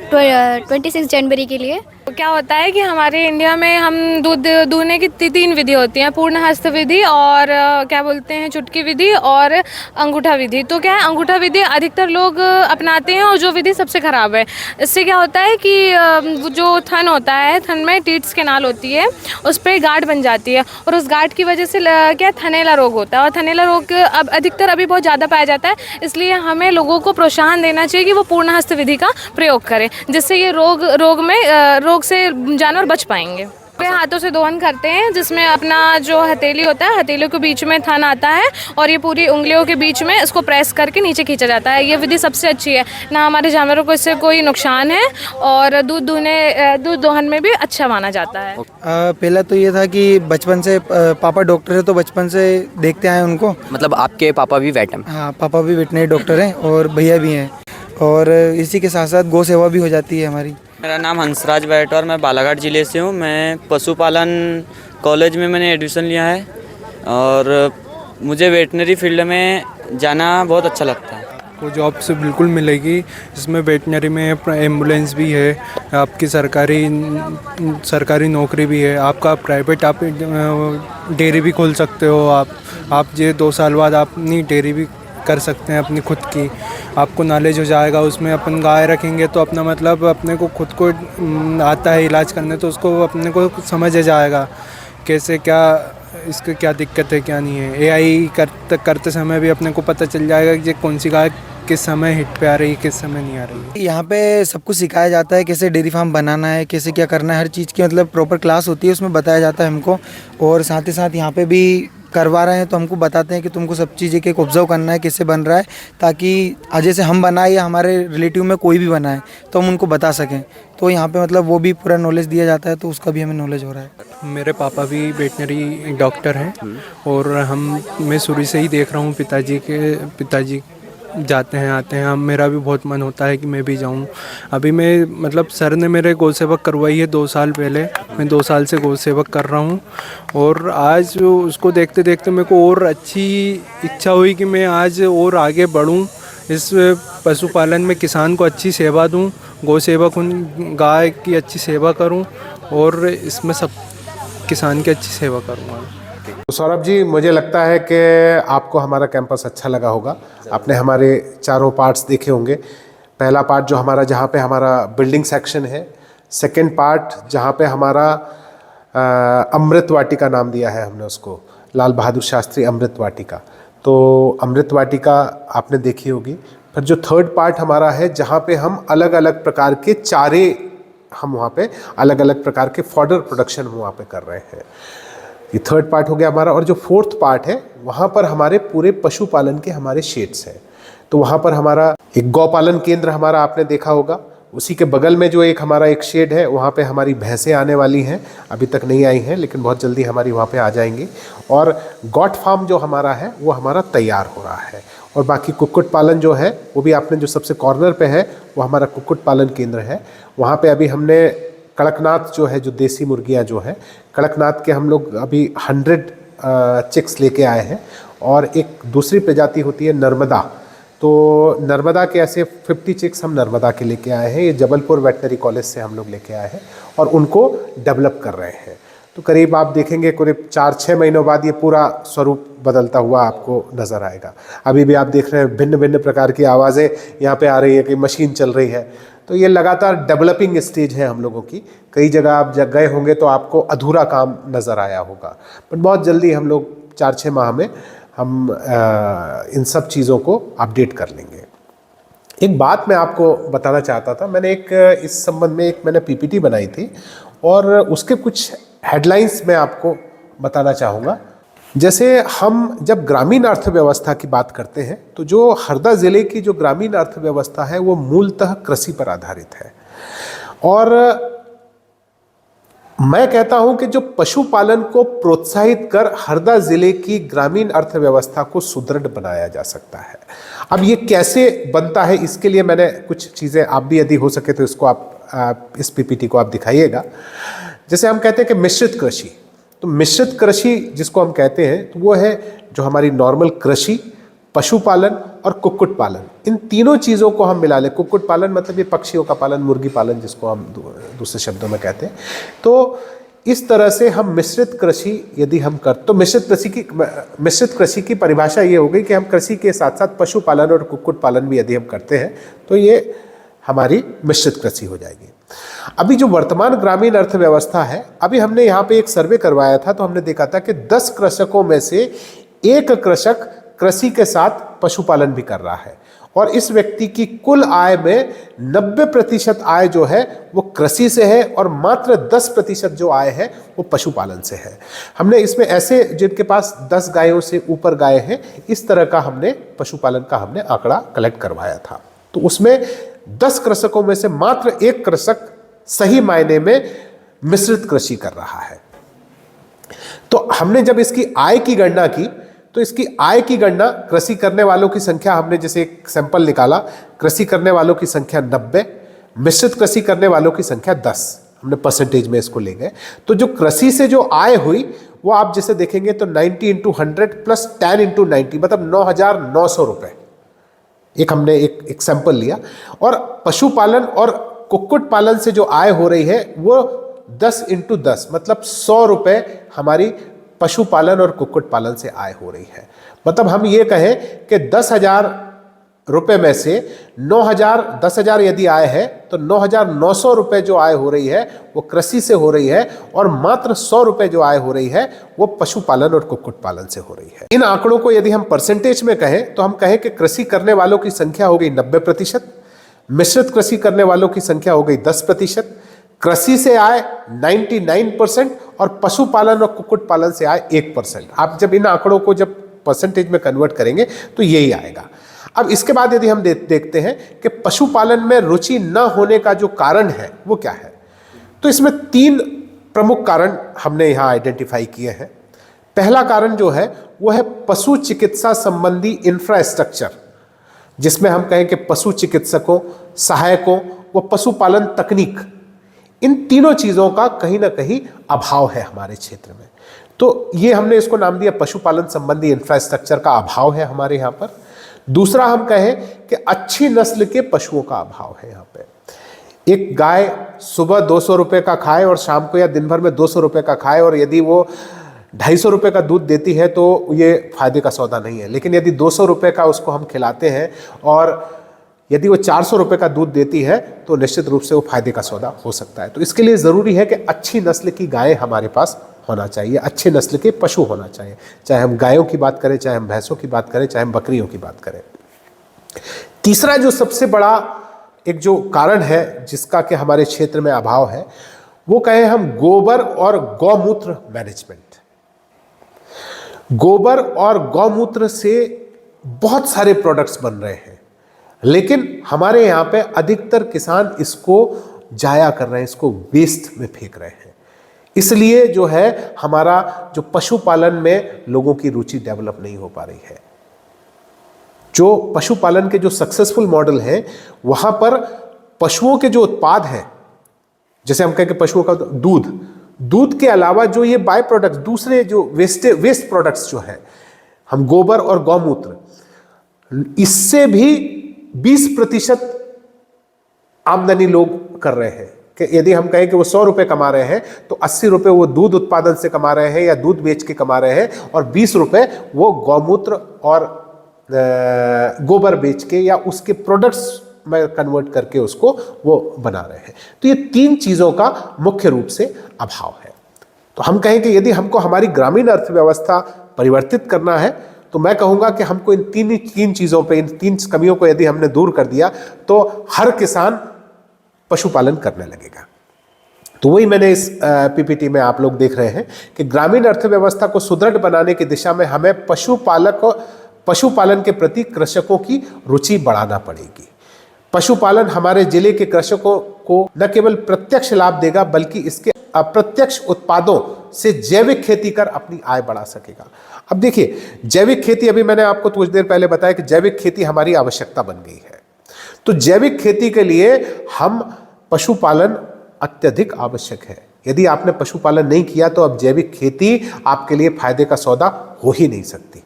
E: 26 जनवरी के लिए।
B: तो क्या होता है कि हमारे इंडिया में हम दूध दूहने की तीन विधि होती हैं, पूर्ण हस्त विधि और क्या बोलते हैं चुटकी विधि और अंगूठा विधि। तो क्या है, अंगूठा विधि अधिकतर लोग अपनाते हैं और जो विधि सबसे ख़राब है। इससे क्या होता है कि जो थन होता है, थन में टीट्स कैनाल होती है, उस पर गांठ बन जाती है और उस गांठ की वजह से क्या थनैला रोग होता है। और थनैला रोग अब अधिकतर अभी बहुत ज़्यादा पाया जाता है, इसलिए हमें लोगों को प्रोत्साहन देना चाहिए कि वो पूर्ण हस्त विधि का प्रयोग करें, जिससे ये रोग से जानवर बच पाएंगे। वे हाथों से दोहन करते हैं, जिसमें अपना जो हथेली होता है, हथेलियों के बीच में थन आता है और ये पूरी उंगलियों के बीच में इसको प्रेस करके नीचे खींचा जाता है। ये विधि सबसे अच्छी है, ना हमारे जानवरों को इससे कोई नुकसान है और दूध दोहन में भी अच्छा माना जाता है।
C: पहला तो ये था कि बचपन से पापा डॉक्टर है तो बचपन से देखते आए उनको।
H: मतलब आपके पापा भी वेट हैं?
C: हाँ, पापा भी वेटनरी डॉक्टर हैं और भैया भी हैं, और इसी के साथ साथ गौ सेवा भी हो जाती है हमारी।
F: मेरा नाम हंसराज बैट और मैं बालाघाट ज़िले से हूँ। मैं पशुपालन कॉलेज में मैंने एडमिशन लिया है और मुझे वेटनरी फील्ड में जाना बहुत अच्छा लगता है।
G: वो जॉब से बिल्कुल मिलेगी, इसमें वेटनरी में एम्बुलेंस भी है, आपकी सरकारी नौकरी भी है, आपका प्राइवेट आप डेयरी भी खोल सकते हो। आप ये 2 साल बाद अपनी डेयरी भी कर सकते हैं अपनी खुद की। आपको नॉलेज हो जाएगा उसमें। अपन गाय रखेंगे तो अपना मतलब अपने को खुद को आता है इलाज करने, तो उसको अपने को समझ आ जाएगा कैसे क्या इसकी क्या दिक्कत है क्या नहीं है। एआई करते समय भी अपने को पता चल जाएगा कि कौन सी गाय किस समय हिट पे आ रही है, किस समय नहीं आ रही है।
C: यहाँ पे सब कुछ सिखाया जाता है, कैसे डेयरी फार्म बनाना है, कैसे क्या करना है, हर चीज़ की मतलब प्रॉपर क्लास होती है, उसमें बताया जाता है हमको। और साथ ही साथ यहाँ पे भी करवा रहे हैं तो हमको बताते हैं कि तुमको सब चीज़ें के ऑब्जर्व करना है, कैसे बन रहा है, ताकि आज जैसे हम बनाए या हमारे रिलेटिव में कोई भी बनाए तो हम उनको बता सकें। तो यहाँ पे मतलब वो भी पूरा नॉलेज दिया जाता है, तो उसका भी हमें नॉलेज हो रहा है।
G: मेरे पापा भी वेटनरी डॉक्टर हैं और मैं शुरू से ही देख रहा हूँ पिताजी जाते हैं आते हैं। मेरा भी बहुत मन होता है कि मैं भी जाऊं। अभी मैं मतलब सर ने मेरे गौ सेवक करवाई है 2 साल पहले। मैं 2 साल से गौ सेवक कर रहा हूं और आज उसको देखते देखते मेरे को और अच्छी इच्छा हुई कि मैं आज और आगे बढ़ूं, इस पशुपालन में किसान को अच्छी सेवा दूं, गौ सेवक हूं, गाय की अच्छी सेवा करूं और इसमें सब किसान की अच्छी सेवा करूँगा।
A: तो सौरभ जी, मुझे लगता है कि आपको हमारा कैंपस अच्छा लगा होगा। आपने हमारे चारों पार्ट्स देखे होंगे। पहला पार्ट जो हमारा, जहाँ पे हमारा बिल्डिंग सेक्शन है। सेकंड पार्ट जहाँ पे हमारा अमृत वाटिका नाम दिया है हमने उसको, लाल बहादुर शास्त्री अमृत वाटिका। तो अमृत वाटिका आपने देखी होगी। फिर जो थर्ड पार्ट हमारा है, जहाँ पे हम अलग अलग प्रकार के चारे, हम वहाँ पे अलग अलग प्रकार के फॉडर प्रोडक्शन हम वहाँ पे कर रहे हैं। ये थर्ड पार्ट हो गया हमारा। और जो फोर्थ पार्ट है, वहाँ पर हमारे पूरे पशुपालन के हमारे शेड्स हैं। तो वहाँ पर हमारा एक गौपालन केंद्र हमारा आपने देखा होगा। उसी के बगल में जो एक हमारा एक शेड है, वहाँ पे हमारी भैंसें आने वाली हैं। अभी तक नहीं आई हैं, लेकिन बहुत जल्दी हमारी वहाँ पे आ जाएंगी। और गॉट फार्म जो हमारा है, वो हमारा तैयार हो रहा है। और बाकी कुक्कुट पालन जो है, वो भी आपने जो सबसे कॉर्नर पे है, वो हमारा कुक्कुट पालन केंद्र है। वहाँ पे अभी हमने कड़कनाथ जो है, जो देसी मुर्गियाँ जो है, कड़कनाथ के हम लोग अभी 100 चिक्स लेके आए हैं। और एक दूसरी प्रजाति होती है नर्मदा। तो नर्मदा के ऐसे 50 चिक्स हम नर्मदा के लेके आए हैं। ये जबलपुर वेटनरी कॉलेज से हम लोग लेके आए हैं और उनको डेवलप कर रहे हैं। तो करीब आप देखेंगे करीब 4-6 महीनों बाद ये पूरा स्वरूप बदलता हुआ आपको नज़र आएगा। अभी भी आप देख रहे हैं भिन्न भिन्न प्रकार की आवाज़ें यहाँ पे आ रही है कि मशीन चल रही है। तो ये लगातार डेवलपिंग स्टेज है हम लोगों की। कई जगह आप जब गए होंगे तो आपको अधूरा काम नज़र आया होगा, पर बहुत जल्दी हम लोग 4-6 माह में हम इन सब चीज़ों को अपडेट कर लेंगे। एक बात मैं आपको बताना चाहता था। मैंने एक इस संबंध में मैंने पीपीटी बनाई थी और उसके कुछ हेडलाइंस मैं आपको बताना चाहूँगा। जैसे हम जब ग्रामीण अर्थव्यवस्था की बात करते हैं तो जो हरदा ज़िले की जो ग्रामीण अर्थव्यवस्था है वो मूलतः कृषि पर आधारित है। और मैं कहता हूं कि जो पशुपालन को प्रोत्साहित कर हरदा ज़िले की ग्रामीण अर्थव्यवस्था को सुदृढ़ बनाया जा सकता है। अब ये कैसे बनता है, इसके लिए मैंने कुछ चीज़ें, आप भी यदि हो सके तो इसको आप इस पीपीटी को आप दिखाइएगा। जैसे हम कहते हैं कि मिश्रित कृषि, तो मिश्रित कृषि जिसको हम कहते हैं तो वो है जो हमारी नॉर्मल कृषि, पशुपालन और कुक्कुट पालन, इन तीनों चीज़ों को हम मिला लें। कुक्कुट पालन मतलब ये पक्षियों का पालन, मुर्गी पालन जिसको हम दूसरे शब्दों में कहते हैं। तो इस तरह से हम मिश्रित कृषि यदि हम कर, तो मिश्रित कृषि की परिभाषा ये हो गई कि हम कृषि के साथ साथ पशुपालन और कुक्कुट पालन भी यदि हम करते हैं तो ये हमारी मिश्रित कृषि हो जाएगी। अभी जो वर्तमान ग्रामीण अर्थव्यवस्था है, अभी हमने यहाँ पे एक सर्वे करवाया था तो हमने देखा था कि 10 कृषकों में से एक कृषक कृषि के साथ पशुपालन भी कर रहा है, और इस व्यक्ति की कुल आय में 90% आय जो है वो कृषि से है और मात्र 10% जो आय है वो पशुपालन से है। हमने इसमें ऐसे जिनके पास 10 गायों से ऊपर गाय हैं, इस तरह का हमने पशुपालन का हमने आंकड़ा कलेक्ट करवाया था। तो उसमें 10 कृषकों में से मात्र एक कृषक सही मायने में मिश्रित कृषि कर रहा है। तो हमने जब इसकी आय की गणना की तो इसकी आय की गणना कृषि करने वालों की संख्या, हमने जैसे एक सैंपल निकाला, कृषि करने वालों की संख्या 90, मिश्रित कृषि करने वालों की संख्या 10, हमने परसेंटेज में इसको ले गए। तो जो कृषि से जो आय हुई वो आप जैसे देखेंगे तो 90 × 100 प्लस 10 × 90 मतलब 9,900 रुपये, एक हमने एक सैंपल लिया। और पशुपालन और कुक्कुट पालन से जो आय हो रही है वो 10 × 10 मतलब 100 रुपये हमारी पशुपालन और कुक्कुट पालन से आय हो रही है। मतलब हम ये कहें कि 10,000 रुपये में से 10,000 यदि आय है तो 9,900 रुपये जो आय हो रही है वो कृषि से हो रही है, और मात्र 100 रुपये जो आय हो रही है वो पशुपालन और कुक्कुट पालन से हो रही है। इन आंकड़ों को यदि हम परसेंटेज में कहें तो हम कहें कि कृषि करने वालों की संख्या हो गई 90%, मिश्रित कृषि करने वालों की संख्या हो गई 10%, कृषि से आय 99% और पशुपालन और कुक्कुट पालन से आय 1%। आप जब इन आंकड़ों को जब परसेंटेज में कन्वर्ट करेंगे तो यही आएगा। अब इसके बाद यदि हम देखते हैं कि पशुपालन में रुचि न होने का जो कारण है वो क्या है, तो इसमें 3 प्रमुख कारण हमने यहाँ आइडेंटिफाई किए हैं। पहला कारण जो है वो है पशु चिकित्सा संबंधी इंफ्रास्ट्रक्चर, जिसमें हम कहें कि पशु चिकित्सकों, सहायकों व पशुपालन तकनीक, इन तीनों चीज़ों का कहीं ना कहीं अभाव है हमारे क्षेत्र में। तो ये हमने इसको नाम दिया पशुपालन संबंधी इंफ्रास्ट्रक्चर का अभाव है हमारे यहाँ पर। दूसरा हम कहें कि अच्छी नस्ल के पशुओं का अभाव है यहाँ पे। एक गाय सुबह 200 रुपये का खाए और शाम को या दिन भर में 200 रुपये का खाए, और यदि वो 250 रुपये का दूध देती है तो ये फायदे का सौदा नहीं है। लेकिन यदि 200 रुपये का उसको हम खिलाते हैं और यदि वो 400 रुपये का दूध देती है तो निश्चित रूप से वो फायदे का सौदा हो सकता है। तो इसके लिए ज़रूरी है कि अच्छी नस्ल की गायें हमारे पास होना चाहिए, अच्छे नस्ल के पशु होना चाहिए, चाहे हम गायों की बात करें, चाहे हम भैंसों की बात करें, चाहे हम बकरियों की बात करें। तीसरा जो सबसे बड़ा एक जो कारण है जिसका कि हमारे क्षेत्र में अभाव है, वो कहें हम गोबर और गौमूत्र मैनेजमेंट। गोबर और गौमूत्र से बहुत सारे प्रोडक्ट्स बन रहे हैं, लेकिन हमारे यहाँ पे अधिकतर किसान इसको जाया कर रहे हैं, इसको वेस्ट में फेंक रहे हैं। इसलिए जो है हमारा जो पशुपालन में लोगों की रुचि डेवलप नहीं हो पा रही है। जो पशुपालन के जो सक्सेसफुल मॉडल हैं वहाँ पर पशुओं के जो उत्पाद हैं, जैसे हम कहें कि पशुओं का दूध के अलावा जो ये बाय प्रोडक्ट्स, दूसरे जो वेस्ट प्रोडक्ट्स जो है, हम गोबर और गौमूत्र, इससे भी 20% आमदनी लोग कर रहे हैं। कि यदि हम कहें कि वो 100 रुपये कमा रहे हैं तो 80 रुपये वो दूध उत्पादन से कमा रहे हैं या दूध बेच के कमा रहे हैं, और 20 रुपये वो गौमूत्र और गोबर बेच के या उसके प्रोडक्ट्स में कन्वर्ट करके उसको वो बना रहे हैं। तो ये 3 चीज़ों का मुख्य रूप से अभाव है। तो हम कहें कि यदि हमको हमारी ग्रामीण अर्थव्यवस्था परिवर्तित करना है तो मैं कहूँगा कि हमको इन 3 चीज़ों पे, इन 3 कमियों को यदि हमने दूर कर दिया तो हर किसान पशुपालन करने लगेगा। तो वही मैंने इस पीपीटी में आप लोग देख रहे हैं कि ग्रामीण अर्थव्यवस्था को सुदृढ़ बनाने की दिशा में हमें पशुपालन के प्रति कृषकों की रुचि बढ़ाना पड़ेगी। पशुपालन हमारे जिले के कृषकों को न केवल प्रत्यक्ष लाभ देगा बल्कि इसके अप्रत्यक्ष उत्पादों से जैविक खेती कर अपनी आय बढ़ा सकेगा। अब देखिए, जैविक खेती, अभी मैंने आपको कुछ देर पहले बताया कि जैविक खेती हमारी आवश्यकता बन गई है। तो जैविक खेती के लिए हम पशुपालन अत्यधिक आवश्यक है। यदि आपने पशुपालन नहीं किया तो अब जैविक खेती आपके लिए फायदे का सौदा हो ही नहीं सकती।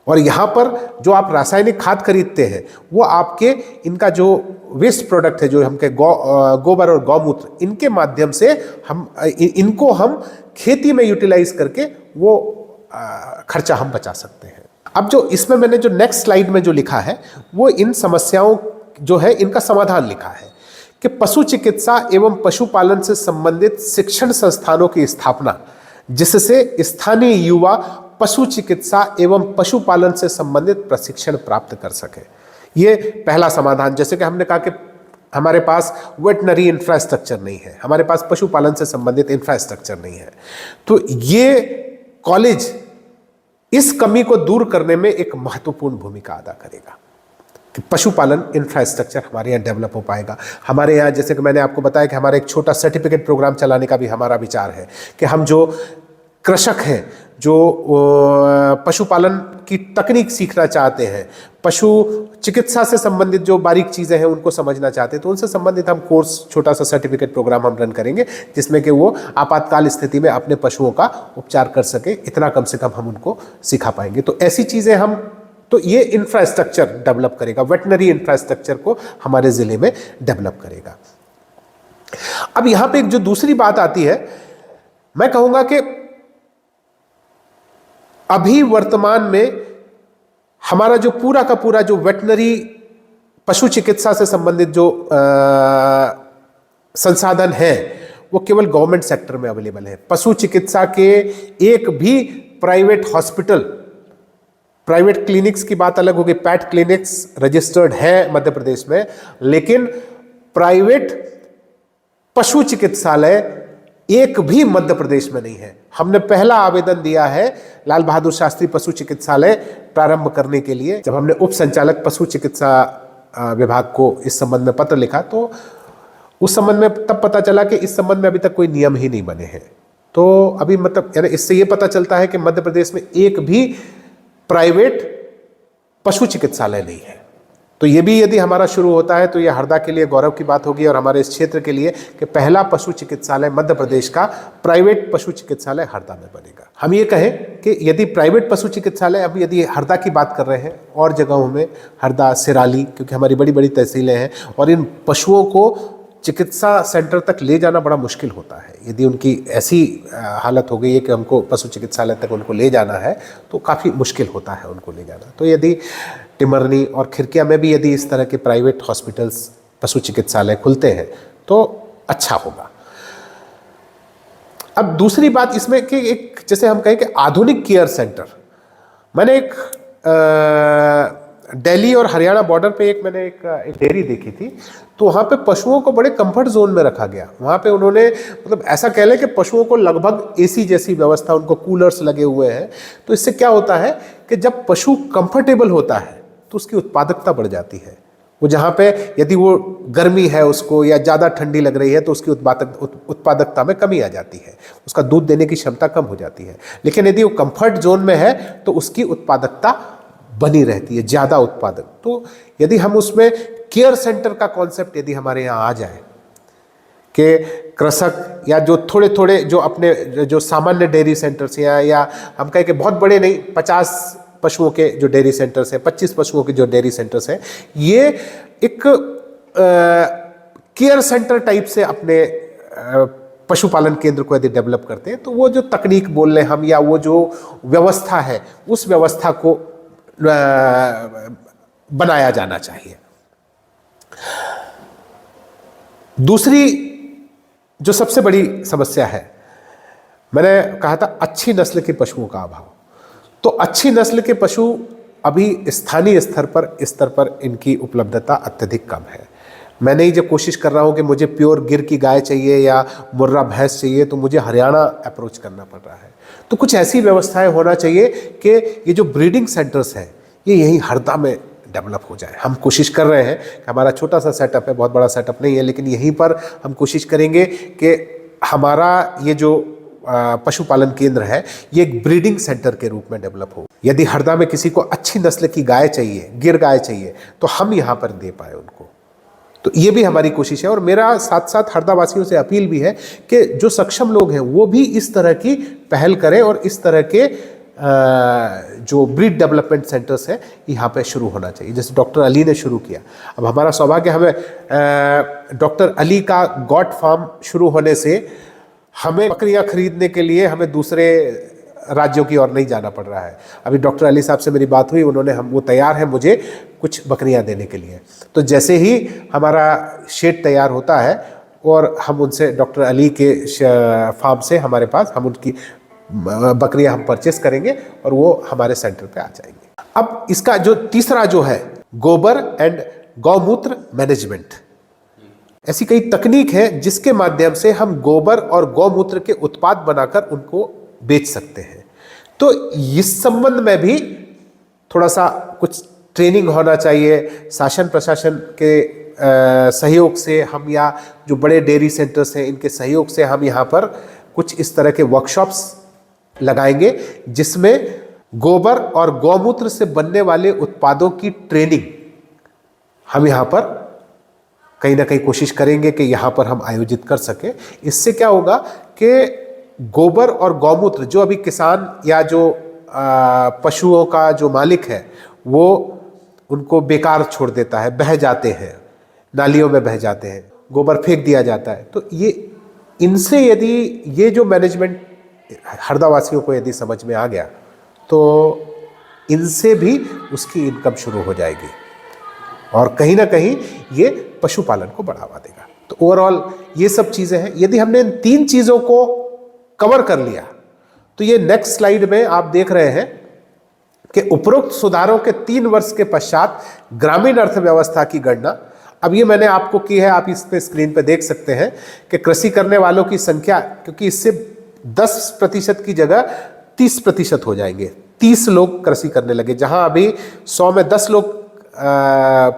A: और यहाँ पर जो आप रासायनिक खाद खरीदते हैं वो आपके इनका जो वेस्ट प्रोडक्ट है, जो हमके गोबर और गौमूत्र, इनके माध्यम से इनको हम खेती में यूटिलाइज करके वो खर्चा हम बचा सकते हैं। अब जो इसमें मैंने जो नेक्स्ट स्लाइड में जो लिखा है वो इन समस्याओं जो है इनका समाधान लिखा है कि पशु चिकित्सा एवं पशुपालन से संबंधित शिक्षण संस्थानों की स्थापना, जिससे स्थानीय युवा पशु चिकित्सा एवं पशुपालन से संबंधित प्रशिक्षण प्राप्त कर सके। ये पहला समाधान। जैसे कि हमने कहा कि हमारे पास वेटनरी इंफ्रास्ट्रक्चर नहीं है, हमारे पास पशुपालन से संबंधित इंफ्रास्ट्रक्चर नहीं है, तो ये कॉलेज इस कमी को दूर करने में एक महत्वपूर्ण भूमिका अदा करेगा कि पशुपालन इंफ्रास्ट्रक्चर हमारे यहाँ डेवलप हो पाएगा। हमारे यहाँ, जैसे कि मैंने आपको बताया कि हमारा एक छोटा सर्टिफिकेट प्रोग्राम चलाने का भी हमारा विचार है कि हम जो कृषक हैं, जो पशुपालन की तकनीक सीखना चाहते हैं, पशु चिकित्सा से संबंधित जो बारीक चीज़ें हैं उनको समझना चाहते हैं, तो उनसे संबंधित हम कोर्स, छोटा सा सर्टिफिकेट प्रोग्राम हम रन करेंगे जिसमें कि वो आपातकाल स्थिति में अपने पशुओं का उपचार कर सके। इतना कम से कम हम उनको सिखा पाएंगे। तो ऐसी चीज़ें हम, तो ये इंफ्रास्ट्रक्चर डेवलप करेगा, वेटनरी इंफ्रास्ट्रक्चर को हमारे ज़िले में डेवलप करेगा। अब यहाँ पे एक जो दूसरी बात आती है, मैं कहूँगा कि अभी वर्तमान में हमारा जो पूरा का पूरा जो वेटनरी पशु चिकित्सा से संबंधित जो संसाधन है वो केवल गवर्नमेंट सेक्टर में अवेलेबल है। पशु चिकित्सा के एक भी प्राइवेट हॉस्पिटल, प्राइवेट क्लिनिक्स की बात अलग होगी, पैट क्लिनिक्स रजिस्टर्ड है मध्य प्रदेश में, लेकिन प्राइवेट पशु चिकित्सालय एक भी मध्य प्रदेश में नहीं है। हमने पहला आवेदन दिया है लाल बहादुर शास्त्री पशु चिकित्सालय प्रारंभ करने के लिए। जब हमने उप संचालक पशु चिकित्सा विभाग को इस संबंध में पत्र लिखा तो उस संबंध में तब पता चला कि इस संबंध में अभी तक कोई नियम ही नहीं बने हैं। तो अभी मतलब यानी इससे ये पता चलता है कि मध्य प्रदेश में एक भी प्राइवेट पशु चिकित्सालय नहीं है। तो ये भी यदि हमारा शुरू होता है तो ये हरदा के लिए गौरव की बात होगी और हमारे इस क्षेत्र के लिए कि पहला पशु चिकित्सालय मध्य प्रदेश का प्राइवेट पशु चिकित्सालय हरदा में बनेगा। हम ये कहें कि यदि प्राइवेट पशु चिकित्सालय, अब यदि हरदा की बात कर रहे हैं, और जगहों में हरदा, सिराली, क्योंकि हमारी बड़ी बड़ी तहसीलें हैं और इन पशुओं को चिकित्सा सेंटर तक ले जाना बड़ा मुश्किल होता है। यदि उनकी ऐसी हालत हो गई है कि हमको पशु चिकित्सालय तक उनको ले जाना है तो काफ़ी मुश्किल होता है उनको ले जाना। तो यदि टिमरनी और खिरकिया में भी यदि इस तरह के प्राइवेट हॉस्पिटल्स, पशु चिकित्सालय खुलते हैं तो अच्छा होगा। अब दूसरी बात इसमें कि एक, जैसे हम कहें कि आधुनिक केयर सेंटर, मैंने एक दिल्ली और हरियाणा बॉर्डर पे मैंने एक डेयरी देखी थी, तो वहाँ पे पशुओं को बड़े कंफर्ट जोन में रखा गया। वहाँ पे उन्होंने मतलब ऐसा कह लें कि पशुओं को लगभग एसी जैसी व्यवस्था, उनको कूलर्स लगे हुए हैं। तो इससे क्या होता है कि जब पशु कंफर्टेबल होता है तो उसकी उत्पादकता बढ़ जाती है। वो जहाँ पे यदि वो गर्मी है उसको या ज़्यादा ठंडी लग रही है तो उसकी उत्पादकता में कमी आ जाती है, उसका दूध देने की क्षमता कम हो जाती है। लेकिन यदि वो कंफर्ट जोन में है तो उसकी उत्पादकता बनी रहती है, ज़्यादा उत्पादक। तो यदि हम उसमें केयर सेंटर का कॉन्सेप्ट यदि हमारे यहाँ आ जाए कि कृषक या जो थोड़े थोड़े जो अपने जो सामान्य डेयरी सेंटर्स या हम कहें कि बहुत बड़े नहीं, 50 पशुओं के जो डेयरी सेंटर्स हैं, 25 पशुओं के जो डेयरी सेंटर्स हैं, ये एक केयर सेंटर टाइप से अपने पशुपालन केंद्र को यदि डेवलप करते हैं तो वो जो तकनीक बोल रहे हम या वो जो व्यवस्था है उस व्यवस्था को बनाया जाना चाहिए। दूसरी जो सबसे बड़ी समस्या है, मैंने कहा था अच्छी नस्ल के पशुओं का अभाव। तो अच्छी नस्ल के पशु अभी स्थानीय स्तर पर इनकी उपलब्धता अत्यधिक कम है। मैं नहीं जब कोशिश कर रहा हूँ कि मुझे प्योर गिर की गाय चाहिए या मुर्रा भैंस चाहिए तो मुझे हरियाणा अप्रोच करना पड़ रहा है। तो कुछ ऐसी व्यवस्थाएं होना चाहिए कि ये जो ब्रीडिंग सेंटर्स हैं ये यहीं हरदा में डेवलप हो जाए। हम कोशिश कर रहे हैं कि हमारा छोटा सा सेटअप है, बहुत बड़ा सेटअप नहीं है, लेकिन यहीं पर हम कोशिश करेंगे कि हमारा ये जो पशुपालन केंद्र है ये एक ब्रीडिंग सेंटर के रूप में डेवलप हो। यदि हरदा में किसी को अच्छी नस्ल की गाय चाहिए, गिर गाय चाहिए, तो हम यहाँ पर दे पाए उनको। तो ये भी हमारी कोशिश है और मेरा साथ साथ हरदा वासियों से अपील भी है कि जो सक्षम लोग हैं वो भी इस तरह की पहल करें और इस तरह के जो ब्रीड डेवलपमेंट सेंटर्स हैं यहाँ पे शुरू होना चाहिए, जैसे डॉक्टर अली ने शुरू किया। अब हमारा सौभाग्य हमें डॉक्टर अली का गॉट फार्म शुरू होने से हमें बकरियां खरीदने के लिए हमें दूसरे राज्यों की ओर नहीं जाना पड़ रहा है। अभी डॉक्टर अली साहब से मेरी बात हुई, उन्होंने वो तैयार है मुझे कुछ बकरियां देने के लिए। तो जैसे ही हमारा शेड तैयार होता है और हम उनसे डॉक्टर अली के फार्म से हमारे पास हम उनकी बकरियां हम परचेस करेंगे और वो हमारे सेंटर पे आ जाएंगे। अब इसका जो तीसरा जो है गोबर एंड गौमूत्र मैनेजमेंट, ऐसी कई तकनीक है जिसके माध्यम से हम गोबर और गौमूत्र के उत्पाद बनाकर उनको बेच सकते हैं। तो इस संबंध में भी थोड़ा सा कुछ ट्रेनिंग होना चाहिए। शासन प्रशासन के सहयोग से हम या जो बड़े डेयरी सेंटर्स हैं इनके सहयोग से हम यहाँ पर कुछ इस तरह के वर्कशॉप्स लगाएंगे जिसमें गोबर और गौमूत्र से बनने वाले उत्पादों की ट्रेनिंग हम यहाँ पर कहीं ना कहीं कोशिश करेंगे कि यहाँ पर हम आयोजित कर सकें। इससे क्या होगा कि गोबर और गौमूत्र जो अभी किसान या जो पशुओं का जो मालिक है वो उनको बेकार छोड़ देता है, बह जाते हैं, नालियों में बह जाते हैं, गोबर फेंक दिया जाता है। तो ये इनसे यदि ये जो मैनेजमेंट हरदा वासियों को यदि समझ में आ गया तो इनसे भी उसकी इनकम शुरू हो जाएगी और कहीं ना कहीं ये पशुपालन को बढ़ावा देगा। तो ओवरऑल ये सब चीज़ें हैं। यदि हमने इन 3 चीज़ों को कवर कर लिया तो ये नेक्स्ट स्लाइड में आप देख रहे हैं कि उपरोक्त सुधारों के 3 वर्ष के पश्चात ग्रामीण अर्थव्यवस्था की गणना, अब ये मैंने आपको की है, आप इस पे स्क्रीन पे देख सकते हैं कि कृषि करने वालों की संख्या, क्योंकि इससे 10% की जगह 30% हो जाएंगे। 30 लोग कृषि करने लगे, जहां अभी 100 में 10 लोग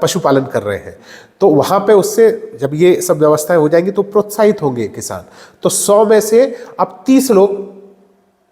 A: पशुपालन कर रहे हैं। तो वहाँ पे उससे जब ये सब व्यवस्थाएं हो जाएंगी तो प्रोत्साहित होंगे किसान। तो 100 में से अब 30 लोग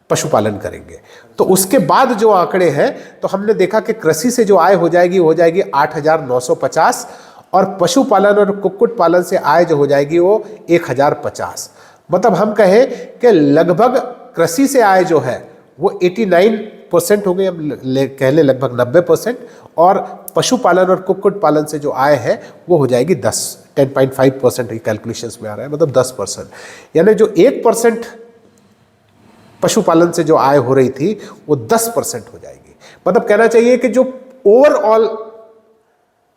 A: पशुपालन करेंगे। तो उसके बाद जो आंकड़े हैं तो हमने देखा कि कृषि से जो आय हो जाएगी 8,950 और पशुपालन और कुक्कुट पालन से आय जो हो जाएगी वो 1,050। मतलब हम कहें कि लगभग कृषि से आय जो है वो 89% हो गई, हम कह लें लगभग 90%, और पशुपालन और कुक्कुट पालन से जो आय है वो हो जाएगी 10.5% कैलकुलेशंस में आ रहा है, मतलब 10%। यानी जो 1% पशुपालन से जो आय हो रही थी वो 10% हो जाएगी। मतलब कहना चाहिए कि जो ओवरऑल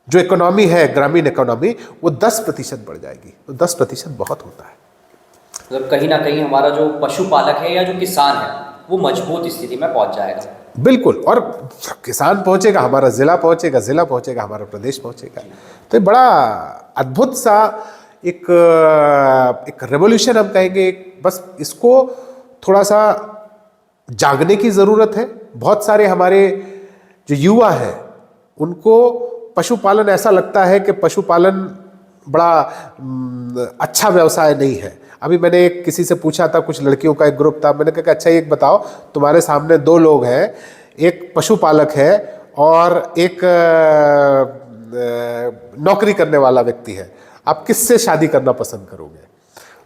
A: जो इकोनॉमी है, ग्रामीण इकोनॉमी, वो 10% बढ़ जाएगी। तो 10% बहुत होता है।
H: मतलब कहीं ना कहीं हमारा जो पशुपालक है या जो किसान है वो मजबूत स्थिति में पहुंच जाएगा।
A: बिल्कुल, और किसान पहुंचेगा, हमारा जिला पहुंचेगा, जिला पहुंचेगा, हमारा प्रदेश पहुंचेगा। तो बड़ा अद्भुत सा एक रेवोल्यूशन हम कहेंगे। बस इसको थोड़ा सा जागने की ज़रूरत है। बहुत सारे हमारे जो युवा हैं उनको पशुपालन ऐसा लगता है कि पशुपालन बड़ा अच्छा व्यवसाय नहीं है। अभी मैंने एक किसी से पूछा था, कुछ लड़कियों का एक ग्रुप था, मैंने कहा कि अच्छा एक बताओ, तुम्हारे सामने 2 लोग हैं, एक पशुपालक है और एक नौकरी करने वाला व्यक्ति है, आप किससे शादी करना पसंद करोगे?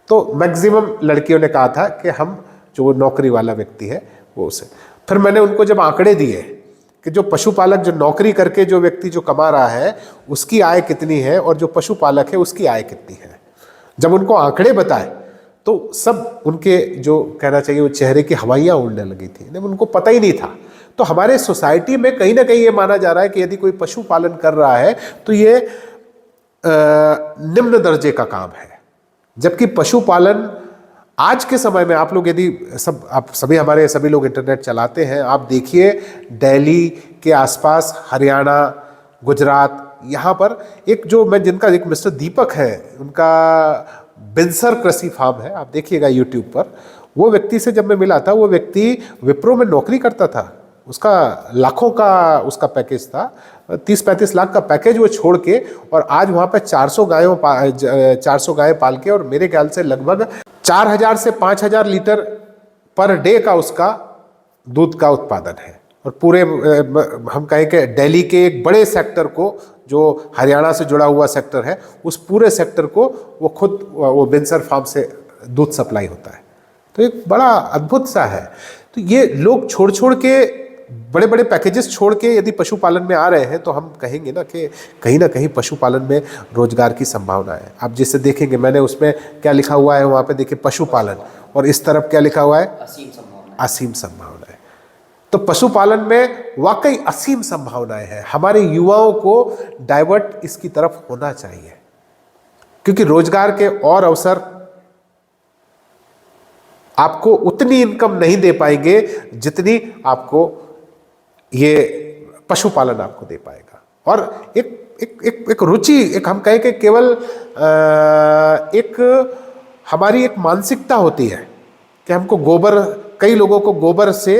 A: तो मैक्सिमम लड़कियों ने कहा था कि हम जो वो नौकरी वाला व्यक्ति है वो उसे। फिर मैंने उनको जब आंकड़े दिए कि जो पशुपालक, जो नौकरी करके जो व्यक्ति जो कमा रहा है उसकी आय कितनी है और जो पशुपालक है उसकी आय कितनी है, जब उनको आंकड़े बताए तो सब उनके जो कहना चाहिए वो चेहरे की हवाइयाँ उड़ने लगी थी, उनको पता ही नहीं था। तो हमारे सोसाइटी में कहीं ना कहीं ये माना जा रहा है कि यदि कोई पशुपालन कर रहा है तो ये निम्न दर्जे का काम है, जबकि पशुपालन आज के समय में, आप लोग यदि आप सभी लोग इंटरनेट चलाते हैं, आप देखिए दिल्ली के आसपास, हरियाणा, गुजरात, यहाँ पर एक जो मैं जिनका एक मिस्टर दीपक है, उनका बिंसर कृषि फार्म है, आप देखिएगा यूट्यूब पर। वो व्यक्ति से जब मैं मिला था, वो व्यक्ति विप्रो में नौकरी करता था, उसका लाखों का उसका पैकेज था, 30-35 लाख का पैकेज वो छोड़ के, और आज वहाँ पे 400 गायें पाल के, और मेरे ख्याल से लगभग 4000 से 5000 लीटर पर डे का उसका दूध का उत्पादन है। और पूरे हम कहें कि दिल्ली के एक बड़े सेक्टर को, जो हरियाणा से जुड़ा हुआ सेक्टर है, उस पूरे सेक्टर को वो खुद वो बिंसर फार्म से दूध सप्लाई होता है। तो एक बड़ा अद्भुत सा है। तो ये लोग छोड़ छोड़ के, बड़े बड़े पैकेजेस छोड़ के यदि पशुपालन में आ रहे हैं, तो हम कहेंगे ना कि कहीं ना कहीं पशुपालन में रोजगार की संभावना है। आप जिससे देखेंगे, मैंने उसमें क्या लिखा हुआ है वहाँ पे देखिए, पशुपालन, और इस तरफ क्या लिखा हुआ है, असीम संभावनाएं। तो पशुपालन में वाकई असीम संभावनाएं हैं। हमारे युवाओं को डाइवर्ट इसकी तरफ होना चाहिए, क्योंकि रोजगार के और अवसर आपको उतनी इनकम नहीं दे पाएंगे जितनी आपको ये पशुपालन आपको दे पाएगा। और एक रुचि, एक हम कहें कि केवल एक हमारी एक मानसिकता होती है कि हमको गोबर, कई लोगों को गोबर से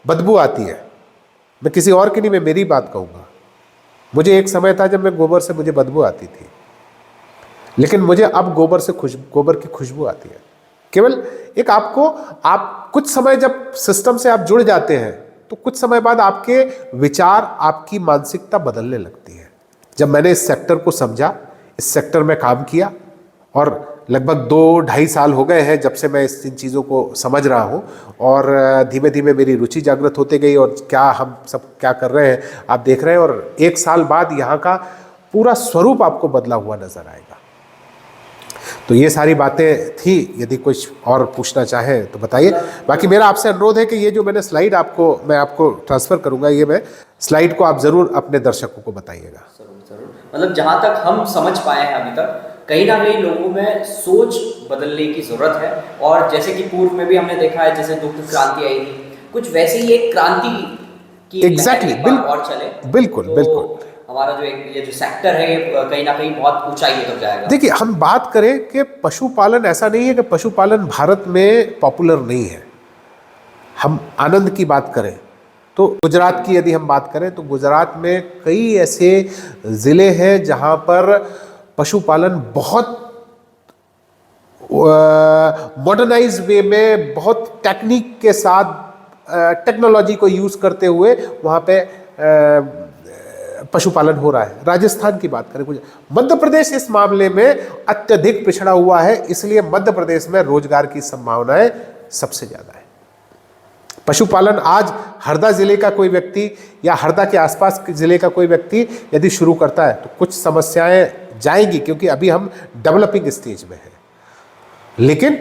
A: बदबू आती है। मैं किसी और की नहीं, मैं मेरी बात कहूँगा। मुझे एक समय था जब मैं गोबर से मुझे बदबू आती थी, लेकिन मुझे अब गोबर की खुशबू आती है। केवल एक आप कुछ समय जब सिस्टम से आप जुड़ जाते हैं, तो कुछ समय बाद आपके विचार, आपकी मानसिकता बदलने लगती है। जब मैंने इस सेक्टर को समझा, इस सेक्टर में काम किया, और लगभग 2-2.5 साल हो गए हैं जब से मैं इन चीज़ों को समझ रहा हूँ, और धीमे धीमे मेरी रुचि जागृत होते गई, और क्या हम सब क्या कर रहे हैं आप देख रहे हैं। और 1 साल बाद यहाँ का पूरा स्वरूप आपको बदला हुआ नजर आएगा। तो ये सारी बातें थी। यदि कुछ और पूछना चाहें तो बताइए। बाकी मेरा आपसे अनुरोध है कि ये जो मैंने स्लाइड मैं आपको ट्रांसफ़र करूँगा, ये मैं स्लाइड को आप ज़रूर अपने दर्शकों को बताइएगा।
H: जरूर। मतलब जहाँ तक हम समझ पाए हैं अभी तक, कहीं ना कहीं लोगों में सोच बदलने की ज़रूरत है। और जैसे कि पूर्व में भी हमने देखा है, जैसे दुग्ध क्रांति आई थी, कुछ वैसे ही एक क्रांति की
A: एग्जैक्टली
H: और चले,
A: बिल्कुल बिल्कुल
H: हमारा जो ये जो सेक्टर है, ये कहीं ना कहीं बहुत ऊंचाई तक जाएगा।
A: देखिए, हम बात करें कि पशुपालन, ऐसा नहीं है कि पशुपालन भारत में पॉपुलर नहीं है। हम आनंद की बात करें तो गुजरात की यदि हम बात करें, तो गुजरात में कई ऐसे ज़िले हैं जहां पर पशुपालन बहुत मॉडर्नाइज वे में, बहुत टेक्निक के साथ, टेक्नोलॉजी को यूज़ करते हुए वहाँ पे पशुपालन हो रहा है। राजस्थान की बात करें, मध्य प्रदेश इस मामले में अत्यधिक पिछड़ा हुआ है, इसलिए मध्य प्रदेश में रोजगार की संभावनाएं सबसे ज़्यादा है। पशुपालन आज हरदा ज़िले का कोई व्यक्ति या हरदा के आसपास के ज़िले का कोई व्यक्ति यदि शुरू करता है, तो कुछ समस्याएं जाएंगी, क्योंकि अभी हम डेवलपिंग स्टेज में हैं, लेकिन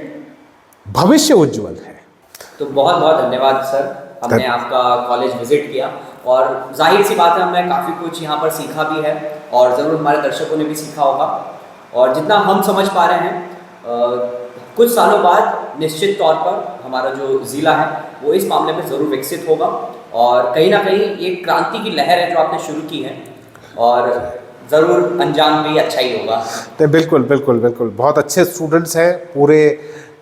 A: भविष्य उज्जवल है।
H: तो बहुत बहुत धन्यवाद सर, हमने आपका कॉलेज विजिट किया, और जाहिर सी बात है हमने काफ़ी कुछ यहाँ पर सीखा भी है, और ज़रूर हमारे दर्शकों ने भी सीखा होगा। और जितना हम समझ पा रहे हैं, कुछ सालों बाद निश्चित तौर पर हमारा जो ज़िला है वो इस मामले में ज़रूर विकसित होगा, और कहीं ना कहीं एक क्रांति की लहर है जो आपने शुरू की है, और ज़रूर अंजाम भी अच्छा ही होगा।
A: तो बिल्कुल बिल्कुल बिल्कुल, बहुत अच्छे स्टूडेंट्स हैं। पूरे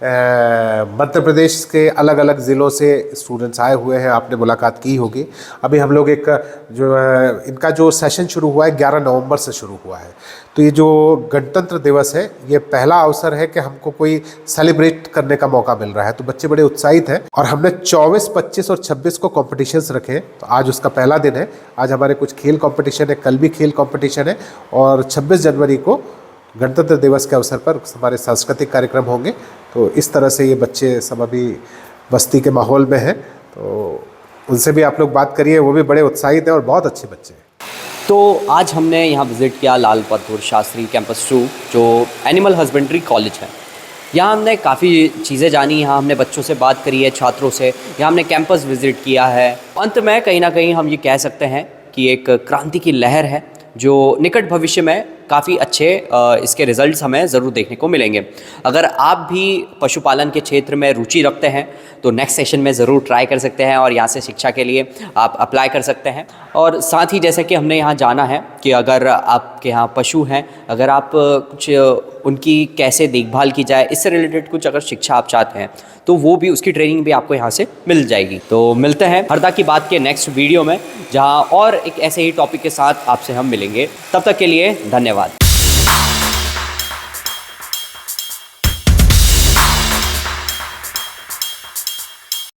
A: मध्य प्रदेश के अलग अलग ज़िलों से स्टूडेंट्स आए हुए हैं, आपने मुलाकात की होगी। अभी हम लोग इनका जो सेशन शुरू हुआ है 11 नवंबर से शुरू हुआ है। तो ये जो गणतंत्र दिवस है, ये पहला अवसर है कि हमको कोई सेलिब्रेट करने का मौका मिल रहा है, तो बच्चे बड़े उत्साहित हैं। और हमने 24, 25 और 26 को कॉम्पिटिशन्स रखे हैं, तो आज उसका पहला दिन है। आज हमारे कुछ खेल कॉम्पिटिशन है, कल भी खेल कॉम्पिटिशन है, और 26 जनवरी को गणतंत्र दिवस के अवसर पर हमारे सांस्कृतिक कार्यक्रम होंगे। तो इस तरह से ये बच्चे सब अभी बस्ती के माहौल में हैं, तो उनसे भी आप लोग बात करिए, वो भी बड़े उत्साहित हैं और बहुत अच्छे बच्चे हैं।
H: तो आज हमने यहाँ विज़िट किया लाल बहादुर शास्त्री कैंपस 2, जो एनिमल हस्बेंड्री कॉलेज है। यहाँ हमने काफ़ी चीज़ें जानी, यहाँ हमने बच्चों से बात करी है, छात्रों से, यहाँ हमने कैंपस विज़िट किया है। अंत में कहीं ना कहीं हम ये कह सकते हैं कि एक क्रांति की लहर है जो निकट भविष्य में काफ़ी अच्छे इसके रिजल्ट्स हमें ज़रूर देखने को मिलेंगे। अगर आप भी पशुपालन के क्षेत्र में रुचि रखते हैं तो नेक्स्ट सेशन में ज़रूर ट्राई कर सकते हैं और यहाँ से शिक्षा के लिए आप अप्लाई कर सकते हैं। और साथ ही जैसे कि हमने यहाँ जाना है कि अगर आपके यहाँ पशु हैं, अगर आप कुछ उनकी कैसे देखभाल की जाए इससे रिलेटेड कुछ अगर शिक्षा आप चाहते हैं तो वो भी, उसकी ट्रेनिंग भी आपको यहाँ से मिल जाएगी। तो मिलते हैं हरदा की बात के नेक्स्ट वीडियो में, जहाँ और एक ऐसे ही टॉपिक के साथ आपसे हम मिलेंगे। तब तक के लिए धन्यवाद।